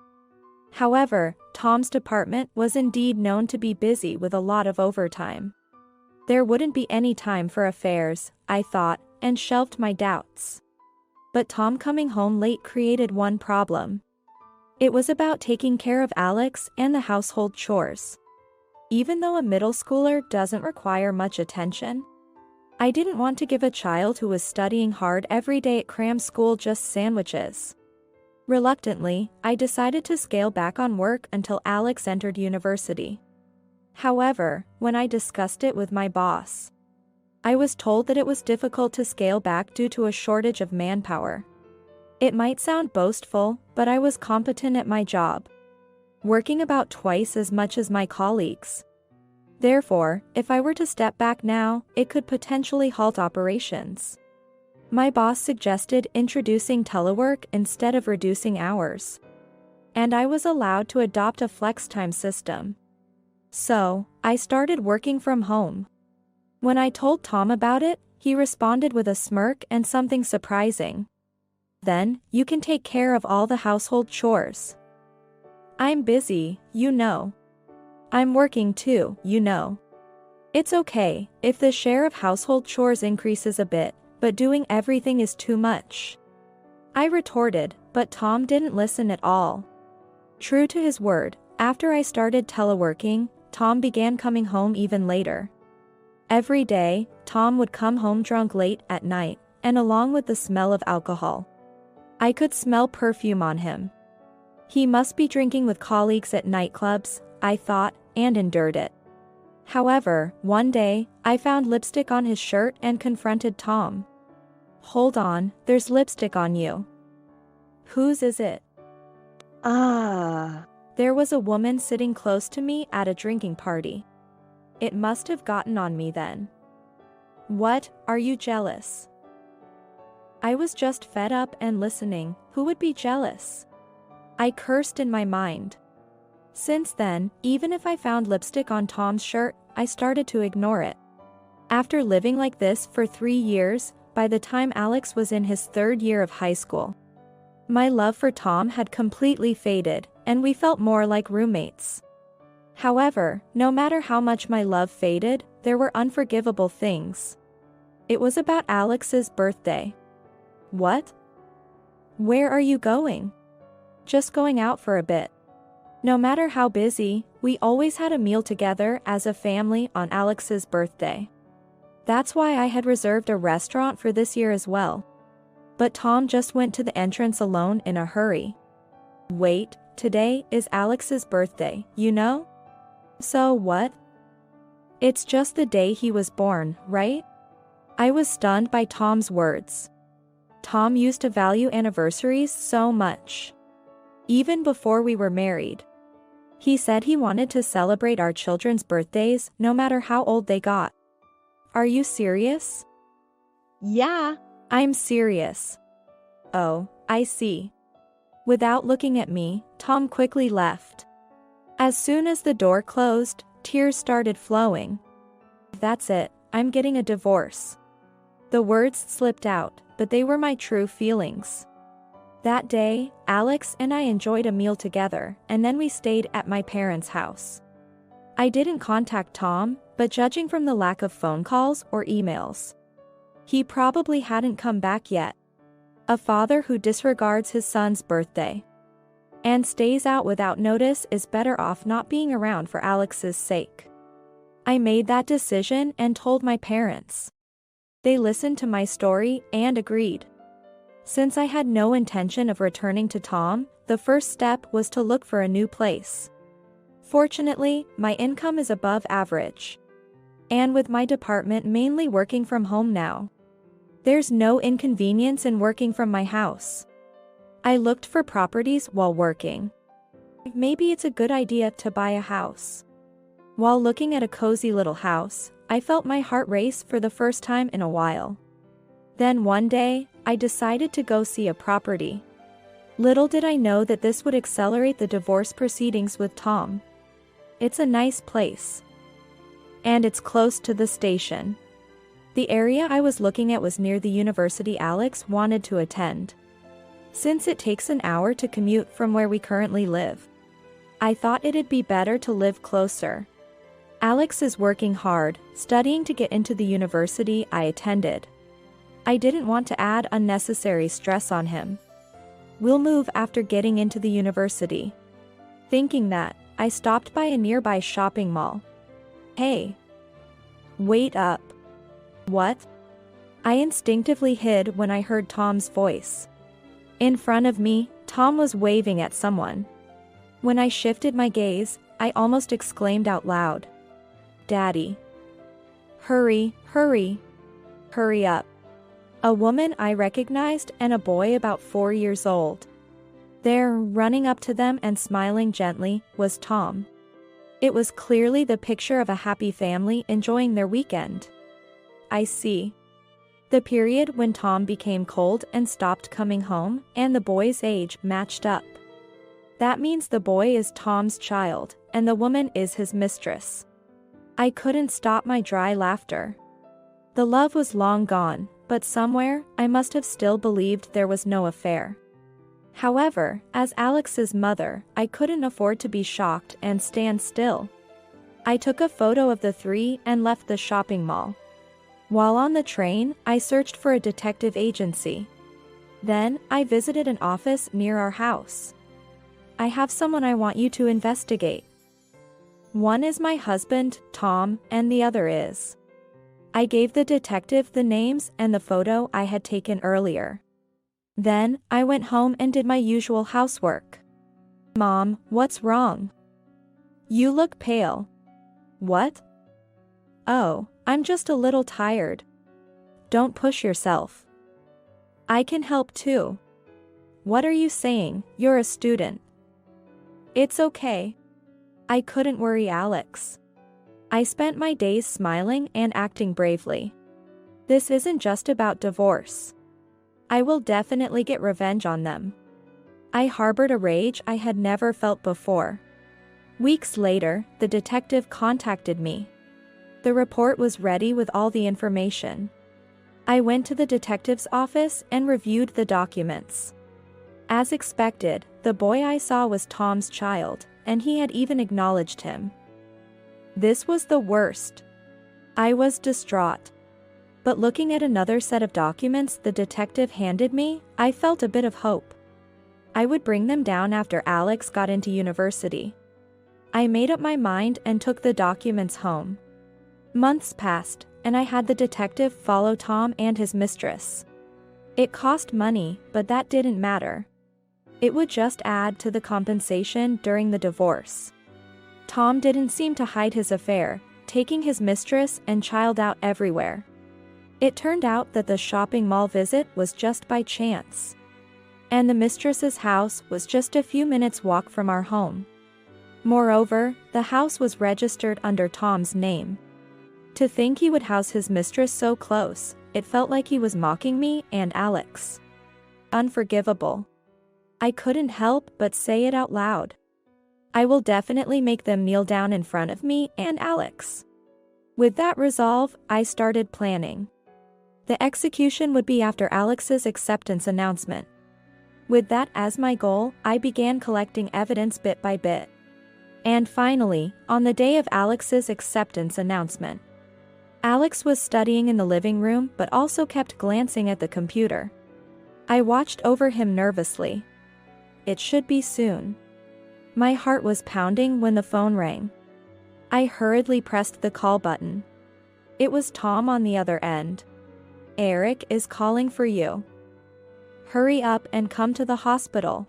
However, Tom's department was indeed known to be busy with a lot of overtime. There wouldn't be any time for affairs, I thought, and shelved my doubts. But Tom coming home late created one problem. It was about taking care of Alex and the household chores. Even though a middle schooler doesn't require much attention, I didn't want to give a child who was studying hard every day at cram school just sandwiches. Reluctantly, I decided to scale back on work until Alex entered university. However, when I discussed it with my boss, I was told that it was difficult to scale back due to a shortage of manpower. It might sound boastful, but I was competent at my job, working about twice as much as my colleagues. Therefore, if I were to step back now, it could potentially halt operations. My boss suggested introducing telework instead of reducing hours. And I was allowed to adopt a flex-time system. So, I started working from home. When I told Tom about it, he responded with a smirk and something surprising. Then, you can take care of all the household chores. I'm busy, you know. I'm working too, you know. It's okay if the share of household chores increases a bit, but doing everything is too much. I retorted, but Tom didn't listen at all. True to his word, after I started teleworking, Tom began coming home even later. Every day, Tom would come home drunk late at night, and along with the smell of alcohol, I could smell perfume on him. He must be drinking with colleagues at nightclubs, I thought, and endured it. However, one day, I found lipstick on his shirt and confronted Tom. Hold on, there's lipstick on you. Whose is it? There was a woman sitting close to me at a drinking party. It must have gotten on me then. What, are you jealous? I was just fed up and listening, who would be jealous? I cursed in my mind. Since then, even if I found lipstick on Tom's shirt, I started to ignore it. After living like this for 3 years, by the time Alex was in his 3rd year of high school, my love for Tom had completely faded, and we felt more like roommates. However, no matter how much my love faded, there were unforgivable things. It was about Alex's birthday. What? Where are you going? Just going out for a bit. No matter how busy, we always had a meal together as a family on Alex's birthday. That's why I had reserved a restaurant for this year as well. But Tom just went to the entrance alone in a hurry. Wait, today is Alex's birthday, you know? So what? It's just the day he was born, right? I was stunned by Tom's words. Tom used to value anniversaries so much. Even before we were married. He said he wanted to celebrate our children's birthdays no matter how old they got. Are you serious? Yeah, I'm serious. Oh, I see. Without looking at me, Tom quickly left. As soon as the door closed, tears started flowing. That's it, I'm getting a divorce. The words slipped out, but they were my true feelings. That day, Alex and I enjoyed a meal together, and then we stayed at my parents' house. I didn't contact Tom, but judging from the lack of phone calls or emails, he probably hadn't come back yet. A father who disregards his son's birthday and stays out without notice is better off not being around for Alex's sake. I made that decision and told my parents. They listened to my story and agreed. Since I had no intention of returning to Tom, the first step was to look for a new place. Fortunately, my income is above average. And with my department mainly working from home now, there's no inconvenience in working from my house. I looked for properties while working. Maybe it's a good idea to buy a house. While looking at a cozy little house, I felt my heart race for the first time in a while. Then one day, I decided to go see a property. Little did I know that this would accelerate the divorce proceedings with Tom. It's a nice place. And it's close to the station. The area I was looking at was near the university Alex wanted to attend. Since it takes an hour to commute from where we currently live, I thought it'd be better to live closer. Alex is working hard, studying to get into the university I attended. I didn't want to add unnecessary stress on him. We'll move after getting into the university. Thinking that, I stopped by a nearby shopping mall. Hey. Wait up. What? I instinctively hid when I heard Tom's voice. In front of me, Tom was waving at someone. When I shifted my gaze, I almost exclaimed out loud. Daddy. Hurry, hurry. Hurry up. A woman I recognized and a boy about 4 years old. There, running up to them and smiling gently, was Tom. It was clearly the picture of a happy family enjoying their weekend. I see. The period when Tom became cold and stopped coming home, and the boy's age matched up. That means the boy is Tom's child, and the woman is his mistress. I couldn't stop my dry laughter. The love was long gone, but somewhere, I must have still believed there was no affair. However, as Alex's mother, I couldn't afford to be shocked and stand still. I took a photo of the three and left the shopping mall. While on the train, I searched for a detective agency. Then, I visited an office near our house. I have someone I want you to investigate. One is my husband, Tom, and the other is. I gave the detective the names and the photo I had taken earlier. Then, I went home and did my usual housework. Mom, what's wrong? You look pale. What? Oh, I'm just a little tired. Don't push yourself. I can help too. What are you saying? You're a student. It's okay. I couldn't worry Alex. I spent my days smiling and acting bravely. This isn't just about divorce. I will definitely get revenge on them. I harbored a rage I had never felt before. Weeks later, the detective contacted me. The report was ready with all the information. I went to the detective's office and reviewed the documents. As expected, the boy I saw was Tom's child, and he had even acknowledged him. This was the worst. I was distraught. But looking at another set of documents the detective handed me, I felt a bit of hope. I would bring them down after Alex got into university. I made up my mind and took the documents home. Months passed, and I had the detective follow Tom and his mistress. It cost money, but that didn't matter. It would just add to the compensation during the divorce. Tom didn't seem to hide his affair, taking his mistress and child out everywhere. It turned out that the shopping mall visit was just by chance. And the mistress's house was just a few minutes' walk from our home. Moreover, the house was registered under Tom's name. To think he would house his mistress so close, it felt like he was mocking me and Alex. Unforgivable. I couldn't help but say it out loud. I will definitely make them kneel down in front of me and Alex. With that resolve, I started planning. The execution would be after Alex's acceptance announcement. With that as my goal, I began collecting evidence bit by bit. And finally, on the day of Alex's acceptance announcement, Alex was studying in the living room but also kept glancing at the computer. I watched over him nervously. It should be soon. My heart was pounding when the phone rang. I hurriedly pressed the call button. It was Tom on the other end. "Eric is calling for you. Hurry up and come to the hospital."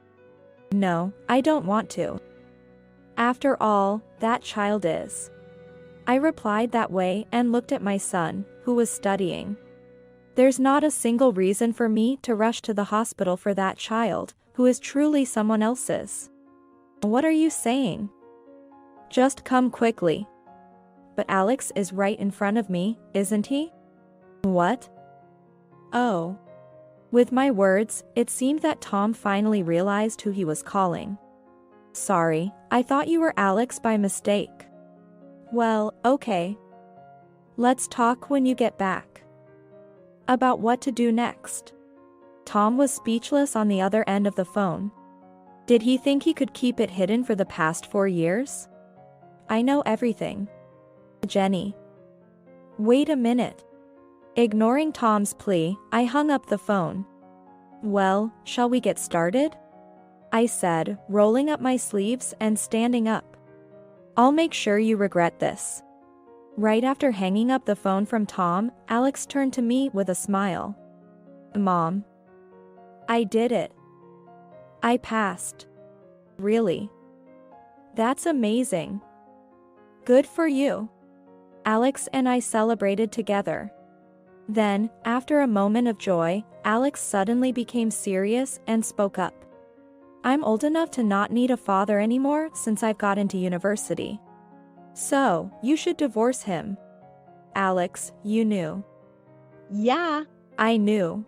"No, I don't want to. After all, that child is." I replied that way and looked at my son, who was studying. There's not a single reason for me to rush to the hospital for that child, who is truly someone else's. "What are you saying?" "Just come quickly." "But Alex is right in front of me, isn't he?" "What?" "Oh." With my words, it seemed that Tom finally realized who he was calling. "Sorry, I thought you were Alex by mistake." "Well, okay. Let's talk when you get back." "About what to do next?" Tom was speechless on the other end of the phone. Did he think he could keep it hidden for the past 4 years? "I know everything." "Jenny." "Wait a minute." Ignoring Tom's plea, I hung up the phone. "Well, shall we get started?" I said, rolling up my sleeves and standing up. "I'll make sure you regret this." Right after hanging up the phone from Tom, Alex turned to me with a smile. "Mom. I did it. I passed." "Really? That's amazing. Good for you." Alex and I celebrated together. Then, after a moment of joy, Alex suddenly became serious and spoke up. "I'm old enough to not need a father anymore since I've got into university. So, you should divorce him." "Alex, you knew." "Yeah, I knew."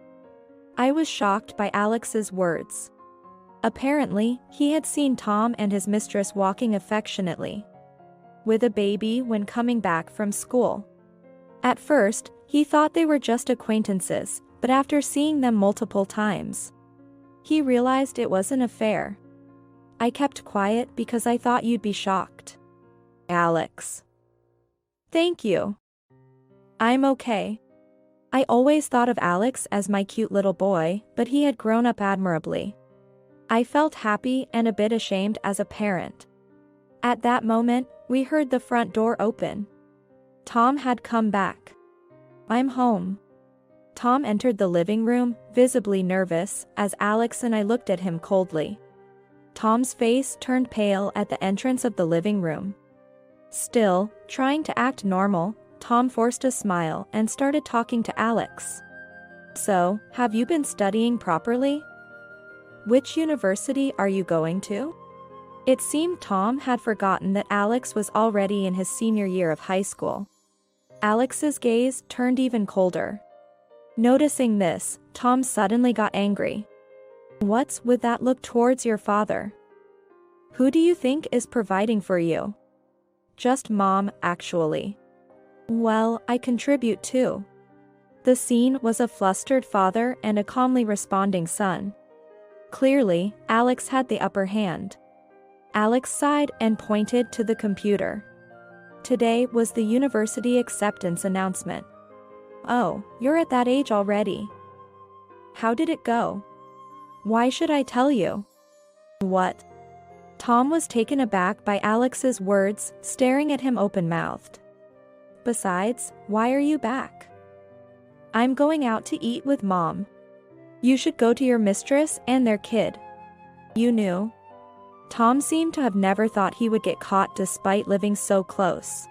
I was shocked by Alex's words. Apparently, he had seen Tom and his mistress walking affectionately with a baby when coming back from school. At first, he thought they were just acquaintances, but after seeing them multiple times, he realized it was an affair. I kept quiet because I thought you'd be shocked. "Alex. Thank you. I'm okay." I always thought of Alex as my cute little boy, but he had grown up admirably. I felt happy and a bit ashamed as a parent. At that moment, we heard the front door open. Tom had come back. "I'm home." Tom entered the living room, visibly nervous, as Alex and I looked at him coldly. Tom's face turned pale at the entrance of the living room. Still, trying to act normal, Tom forced a smile and started talking to Alex. "So, have you been studying properly? Which university are you going to?" It seemed Tom had forgotten that Alex was already in his senior year of high school. Alex's gaze turned even colder. Noticing this, Tom suddenly got angry. "What's with that look towards your father? Who do you think is providing for you?" "Just Mom, actually." "Well, I contribute too." The scene was a flustered father and a calmly responding son. Clearly, Alex had the upper hand. Alex sighed and pointed to the computer. Today was the university acceptance announcement. "Oh, you're at that age already. How did it go?" "Why should I tell you?" "What?" Tom was taken aback by Alex's words, staring at him open-mouthed. "Besides, why are you back?" "I'm going out to eat with Mom." "You should go to your mistress and their kid." "You knew." Tom seemed to have never thought he would get caught despite living so close.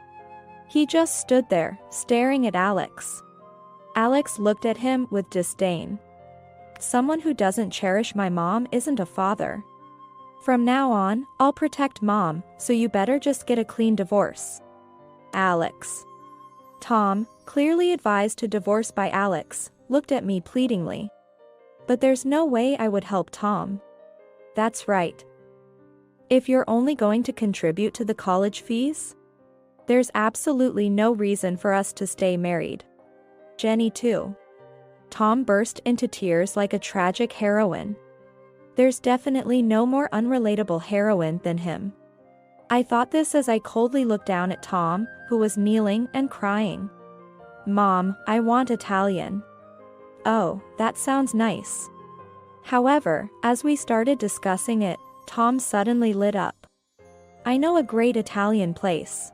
He just stood there, staring at Alex. Alex looked at him with disdain. "Someone who doesn't cherish my mom isn't a father. From now on, I'll protect Mom, so you better just get a clean divorce." "Alex." Tom, clearly advised to divorce by Alex, looked at me pleadingly. But there's no way I would help Tom. That's right. If you're only going to contribute to the college fees, there's absolutely no reason for us to stay married. Jenny too. Tom burst into tears like a tragic heroine. There's definitely no more unrelatable heroine than him. I thought this as I coldly looked down at Tom, who was kneeling and crying. Mom, I want Italian. Oh, that sounds nice. However, as we started discussing it, Tom suddenly lit up. I know a great Italian place.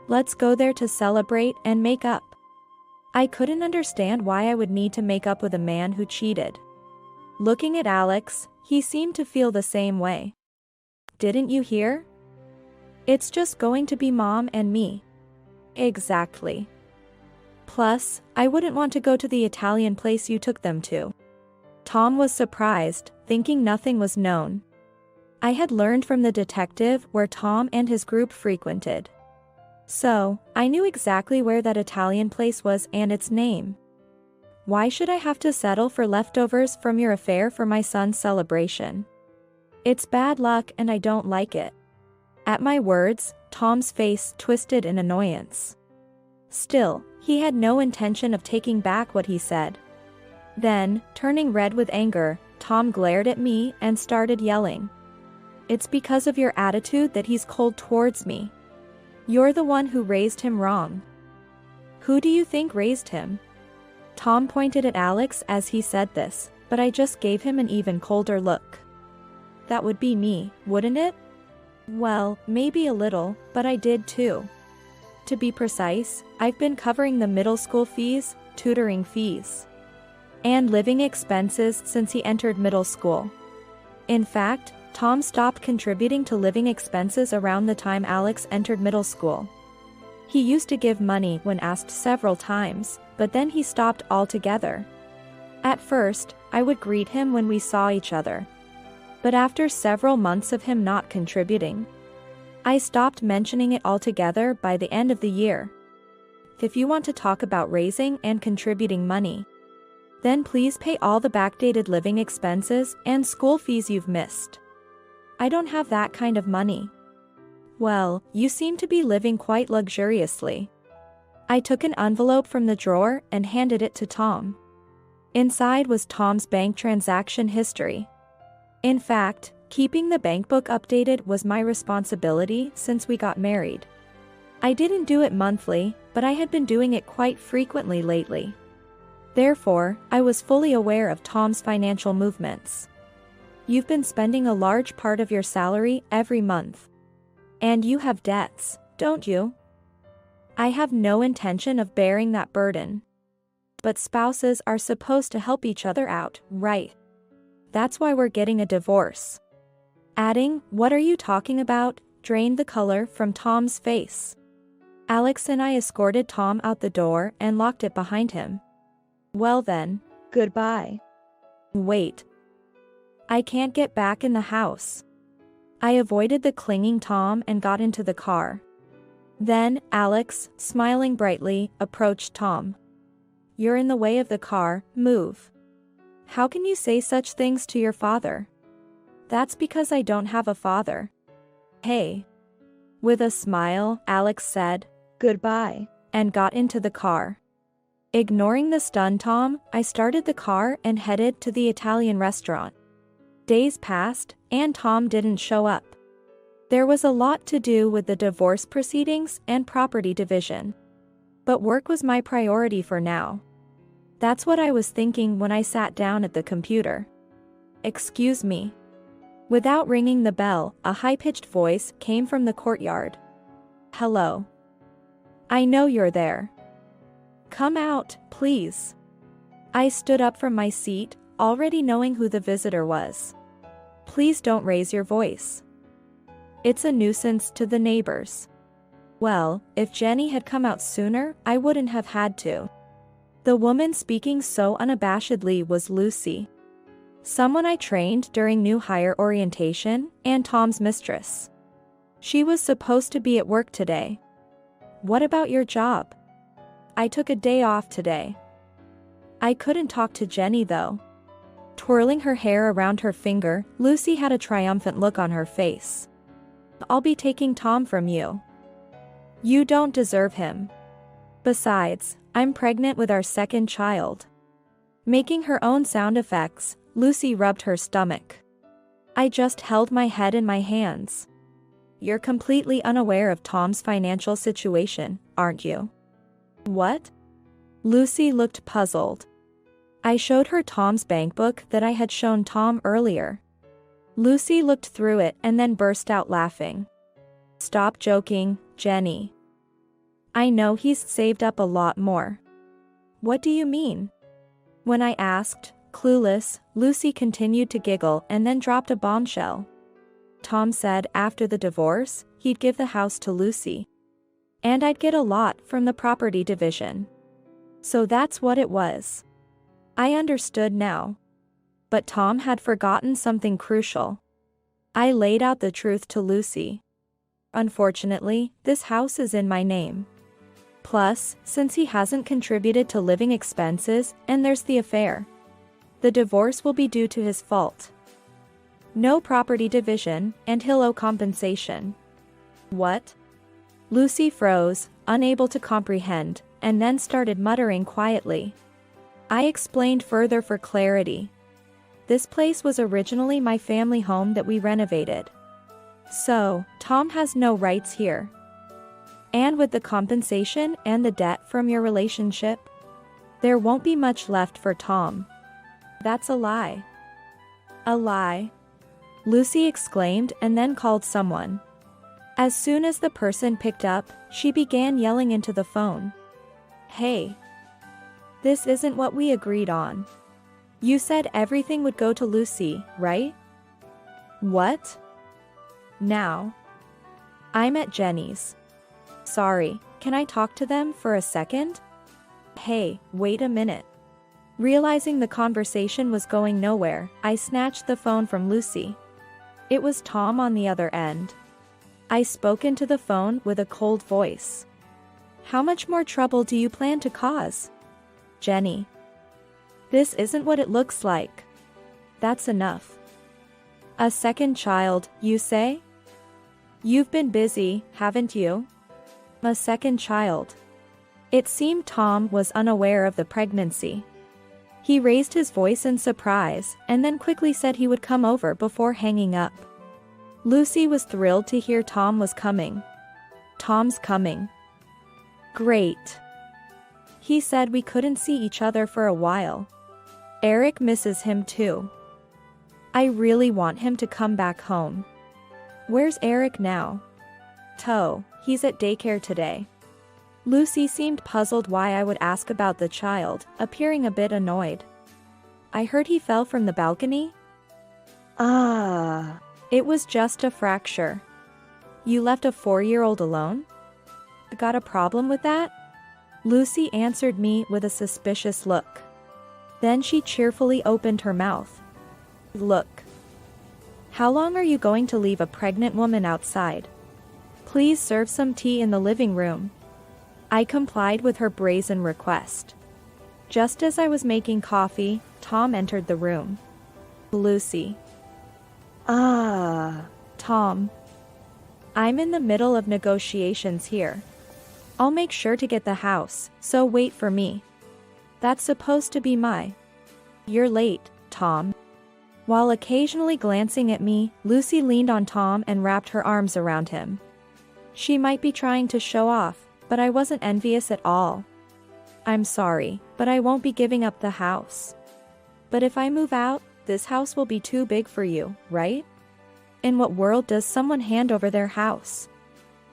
Let's go there to celebrate and make up. I couldn't understand why I would need to make up with a man who cheated. Looking at Alex, he seemed to feel the same way. Didn't you hear? It's just going to be Mom and me. Exactly. Plus, I wouldn't want to go to the Italian place you took them to. Tom was surprised, thinking nothing was known. I had learned from the detective where Tom and his group frequented. So, I knew exactly where that Italian place was and its name. Why should I have to settle for leftovers from your affair for my son's celebration? It's bad luck and I don't like it. At my words, Tom's face twisted in annoyance. Still, he had no intention of taking back what he said. Then, turning red with anger, Tom glared at me and started yelling. It's because of your attitude that he's cold towards me. You're the one who raised him wrong. Who do you think raised him? Tom pointed at Alex as he said this, but I just gave him an even colder look. That would be me, wouldn't it? Well, maybe a little, but I did too. To be precise, I've been covering the middle school fees, tutoring fees, and living expenses since he entered middle school. In fact, Tom stopped contributing to living expenses around the time Alex entered middle school. He used to give money when asked several times, but then he stopped altogether. At first, I would greet him when we saw each other. But after several months of him not contributing, I stopped mentioning it altogether by the end of the year. If you want to talk about raising and contributing money, then please pay all the backdated living expenses and school fees you've missed. I don't have that kind of money. Well, you seem to be living quite luxuriously. I took an envelope from the drawer and handed it to Tom. Inside was Tom's bank transaction history. In fact, keeping the bank book updated was my responsibility since we got married. I didn't do it monthly, but I had been doing it quite frequently lately. Therefore, I was fully aware of Tom's financial movements. You've been spending a large part of your salary every month. And you have debts, don't you? I have no intention of bearing that burden. But spouses are supposed to help each other out, right? That's why we're getting a divorce. Adding, "What are you talking about?" drained the color from Tom's face. Alex and I escorted Tom out the door and locked it behind him. Well then, goodbye. Wait. I can't get back in the house. I avoided the clinging Tom and got into the car. Then, Alex, smiling brightly, approached Tom. You're in the way of the car, move. How can you say such things to your father? That's because I don't have a father. Hey. With a smile, Alex said, goodbye, and got into the car. Ignoring the stunned Tom, I started the car and headed to the Italian restaurant. Days passed, and Tom didn't show up. There was a lot to do with the divorce proceedings and property division. But work was my priority for now. That's what I was thinking when I sat down at the computer. Excuse me. Without ringing the bell, a high-pitched voice came from the courtyard. Hello. I know you're there. Come out, please. I stood up from my seat, already knowing who the visitor was. Please don't raise your voice. It's a nuisance to the neighbors. Well, if Jenny had come out sooner, I wouldn't have had to. The woman speaking so unabashedly was Lucy, someone I trained during new hire orientation, and Tom's mistress. She was supposed to be at work today. What about your job? I took a day off today. I couldn't talk to Jenny though. Twirling her hair around her finger, Lucy had a triumphant look on her face. I'll be taking Tom from you. You don't deserve him. Besides, I'm pregnant with our second child. Making her own sound effects, Lucy rubbed her stomach. I just held my head in my hands. You're completely unaware of Tom's financial situation, aren't you? What? Lucy looked puzzled. I showed her Tom's bankbook that I had shown Tom earlier. Lucy looked through it and then burst out laughing. Stop joking, Jenny. I know he's saved up a lot more. What do you mean? When I asked, clueless, Lucy continued to giggle and then dropped a bombshell. Tom said after the divorce, he'd give the house to Lucy. And I'd get a lot from the property division. So that's what it was. I understood now. But Tom had forgotten something crucial. I laid out the truth to Lucy. Unfortunately, this house is in my name. Plus, since he hasn't contributed to living expenses, and there's the affair, the divorce will be due to his fault. No property division, and he'll owe compensation. What? Lucy froze, unable to comprehend, and then started muttering quietly. I explained further for clarity. This place was originally my family home that we renovated. So, Tom has no rights here. And with the compensation and the debt from your relationship, there won't be much left for Tom. That's a lie. A lie? Lucy exclaimed and then called someone. As soon as the person picked up, she began yelling into the phone. Hey. This isn't what we agreed on. You said everything would go to Lucy, right? What? Now. I'm at Jenny's. Sorry, can I talk to them for a second? Hey, wait a minute. Realizing the conversation was going nowhere, I snatched the phone from Lucy. It was Tom on the other end. I spoke into the phone with a cold voice. How much more trouble do you plan to cause? Jenny. This isn't what it looks like. That's enough. A second child, you say? You've been busy, haven't you? A second child. It seemed Tom was unaware of the pregnancy. He raised his voice in surprise, and then quickly said he would come over before hanging up. Lucy was thrilled to hear Tom was coming. Tom's coming. Great. He said we couldn't see each other for a while. Eric misses him too. I really want him to come back home. Where's Eric now? He's at daycare today. Lucy seemed puzzled why I would ask about the child, appearing a bit annoyed. I heard he fell from the balcony? It was just a fracture. You left a 4-year-old alone? Got a problem with that? Lucy answered me with a suspicious look. Then she cheerfully opened her mouth. Look. How long are you going to leave a pregnant woman outside? Please serve some tea in the living room. I complied with her brazen request. Just as I was making coffee, Tom entered the room. Lucy. Tom. I'm in the middle of negotiations here. I'll make sure to get the house, so wait for me. That's supposed to be my. You're late, Tom. While occasionally glancing at me, Lucy leaned on Tom and wrapped her arms around him. She might be trying to show off, but I wasn't envious at all. I'm sorry, but I won't be giving up the house. But if I move out, this house will be too big for you, right? In what world does someone hand over their house,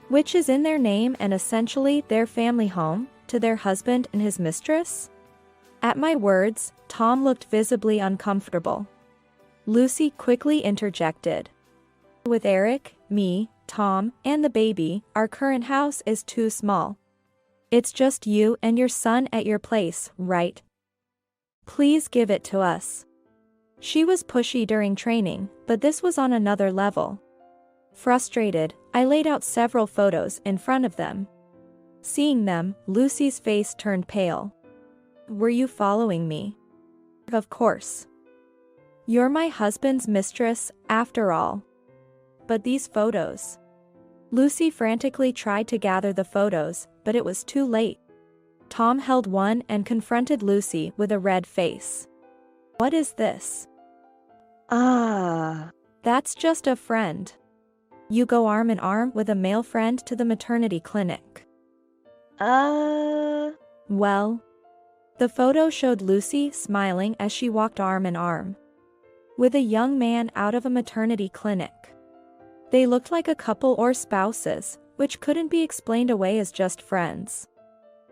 which is in their name and essentially their family home, to their husband and his mistress? At my words, Tom looked visibly uncomfortable. Lucy quickly interjected. With Eric, me, Tom, and the baby, our current house is too small. It's just you and your son at your place, right? Please give it to us. She was pushy during training, but this was on another level. Frustrated, I laid out several photos in front of them. Seeing them, Lucy's face turned pale. Were you following me? Of course. You're my husband's mistress, after all. But these photos. Lucy frantically tried to gather the photos, but it was too late. Tom held one and confronted Lucy with a red face. What is this? That's just a friend. You go arm in arm with a male friend to the maternity clinic. Well, the photo showed Lucy smiling as she walked arm in arm with a young man out of a maternity clinic. They looked like a couple or spouses, which couldn't be explained away as just friends.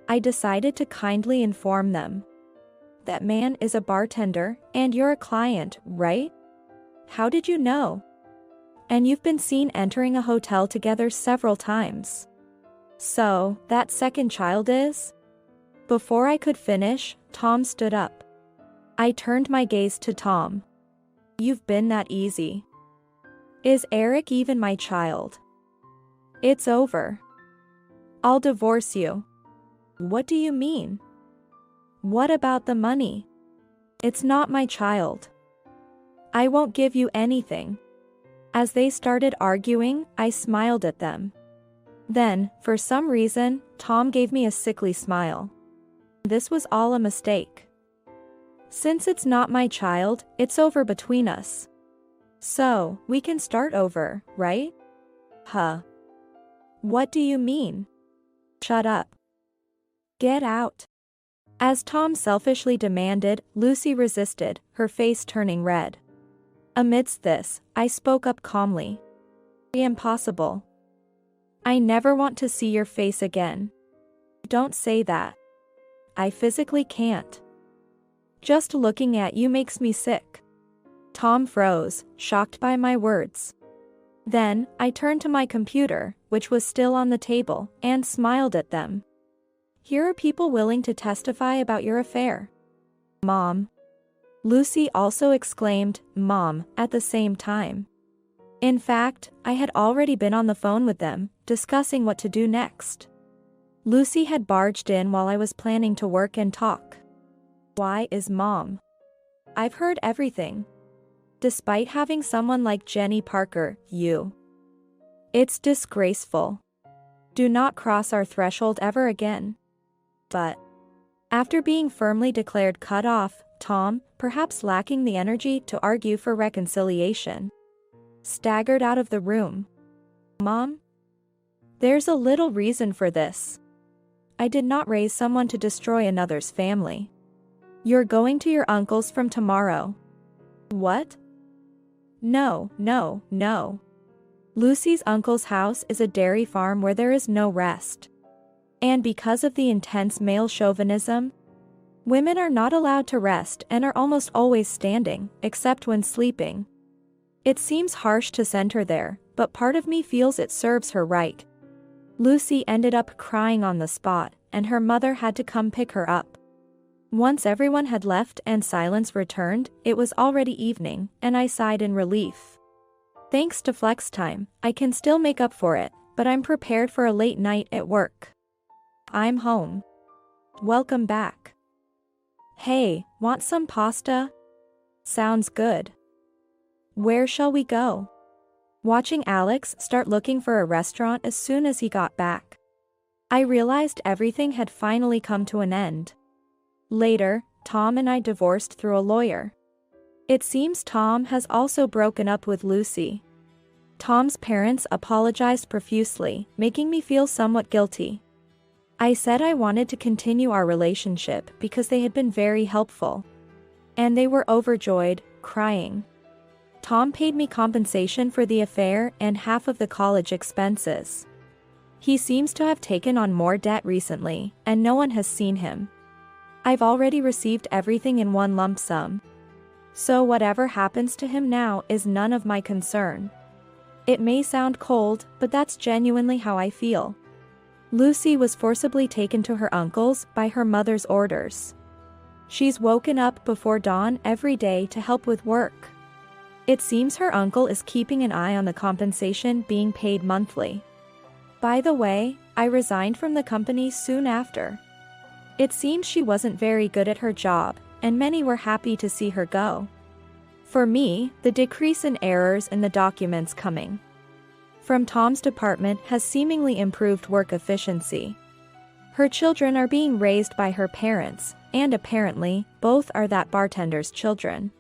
I decided to kindly inform them. That man is a bartender, and you're a client, right? How did you know? And you've been seen entering a hotel together several times. So, that second child is? Before I could finish, Tom stood up. I turned my gaze to Tom. You've been that easy. Is Eric even my child? It's over. I'll divorce you. What do you mean? What about the money? It's not my child. I won't give you anything. As they started arguing, I smiled at them. Then, for some reason, Tom gave me a sickly smile. This was all a mistake. Since it's not my child, it's over between us. So, we can start over, right? Huh. What do you mean? Shut up. Get out. As Tom selfishly demanded, Lucy resisted, her face turning red. Amidst this, I spoke up calmly. Impossible. I never want to see your face again. Don't say that. I physically can't. Just looking at you makes me sick. Tom froze, shocked by my words. Then, I turned to my computer, which was still on the table, and smiled at them. Here are people willing to testify about your affair. Mom. Lucy also exclaimed, Mom, at the same time. In fact, I had already been on the phone with them, discussing what to do next. Lucy had barged in while I was planning to work and talk. Why is Mom? I've heard everything. Despite having someone like Jenny Parker, you. It's disgraceful. Do not cross our threshold ever again. But, after being firmly declared cut off, Tom, perhaps lacking the energy to argue for reconciliation, staggered out of the room. Mom? There's a little reason for this. I did not raise someone to destroy another's family. You're going to your uncle's from tomorrow. What? No. Lucy's uncle's house is a dairy farm where there is no rest. And because of the intense male chauvinism, women are not allowed to rest and are almost always standing, except when sleeping. It seems harsh to send her there, but part of me feels it serves her right. Lucy ended up crying on the spot, and her mother had to come pick her up. Once everyone had left and silence returned, it was already evening, and I sighed in relief. Thanks to flex time, I can still make up for it, but I'm prepared for a late night at work. I'm home. Welcome back. Hey, want some pasta? Sounds good. Where shall we go? Watching Alex start looking for a restaurant as soon as he got back, I realized everything had finally come to an end. Later, Tom and I divorced through a lawyer. It seems Tom has also broken up with Lucy. Tom's parents apologized profusely, making me feel somewhat guilty. I said I wanted to continue our relationship because they had been very helpful. And they were overjoyed, crying. Tom paid me compensation for the affair and half of the college expenses. He seems to have taken on more debt recently, and no one has seen him. I've already received everything in one lump sum. So whatever happens to him now is none of my concern. It may sound cold, but that's genuinely how I feel. Lucy was forcibly taken to her uncle's by her mother's orders. She's woken up before dawn every day to help with work. It seems her uncle is keeping an eye on the compensation being paid monthly. By the way, I resigned from the company soon after. It seemed she wasn't very good at her job, and many were happy to see her go. For me, the decrease in errors in the documents coming from Tom's department has seemingly improved work efficiency. Her children are being raised by her parents, and apparently, both are that bartender's children.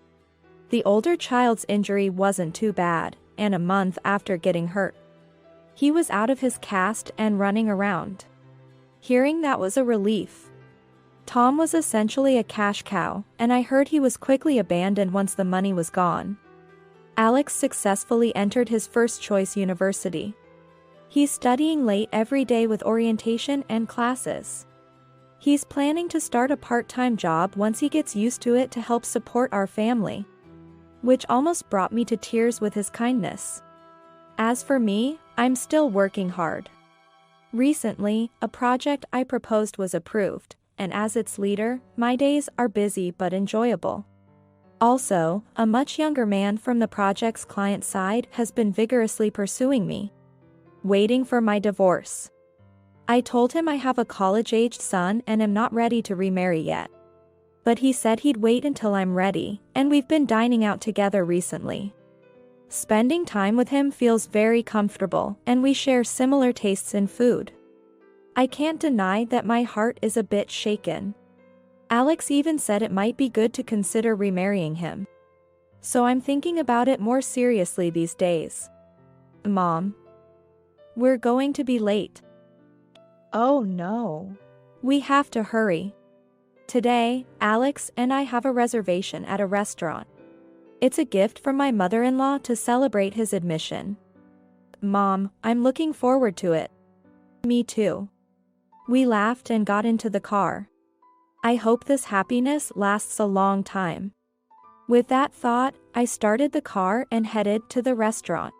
The older child's injury wasn't too bad, and a month after getting hurt, he was out of his cast and running around. Hearing that was a relief. Tom was essentially a cash cow, and I heard he was quickly abandoned once the money was gone. Alex successfully entered his first choice university. He's studying late every day with orientation and classes. He's planning to start a part-time job once he gets used to it to help support our family, which almost brought me to tears with his kindness. As for me, I'm still working hard. Recently, a project I proposed was approved, and as its leader, my days are busy but enjoyable. Also, a much younger man from the project's client side has been vigorously pursuing me, waiting for my divorce. I told him I have a college-aged son and am not ready to remarry yet. But he said he'd wait until I'm ready, and we've been dining out together recently. Spending time with him feels very comfortable, and we share similar tastes in food. I can't deny that my heart is a bit shaken. Alex even said it might be good to consider remarrying him. So I'm thinking about it more seriously these days. Mom, we're going to be late. Oh no. We have to hurry. Today, Alex and I have a reservation at a restaurant. It's a gift from my mother-in-law to celebrate his admission. Mom, I'm looking forward to it. Me too. We laughed and got into the car. I hope this happiness lasts a long time. With that thought, I started the car and headed to the restaurant.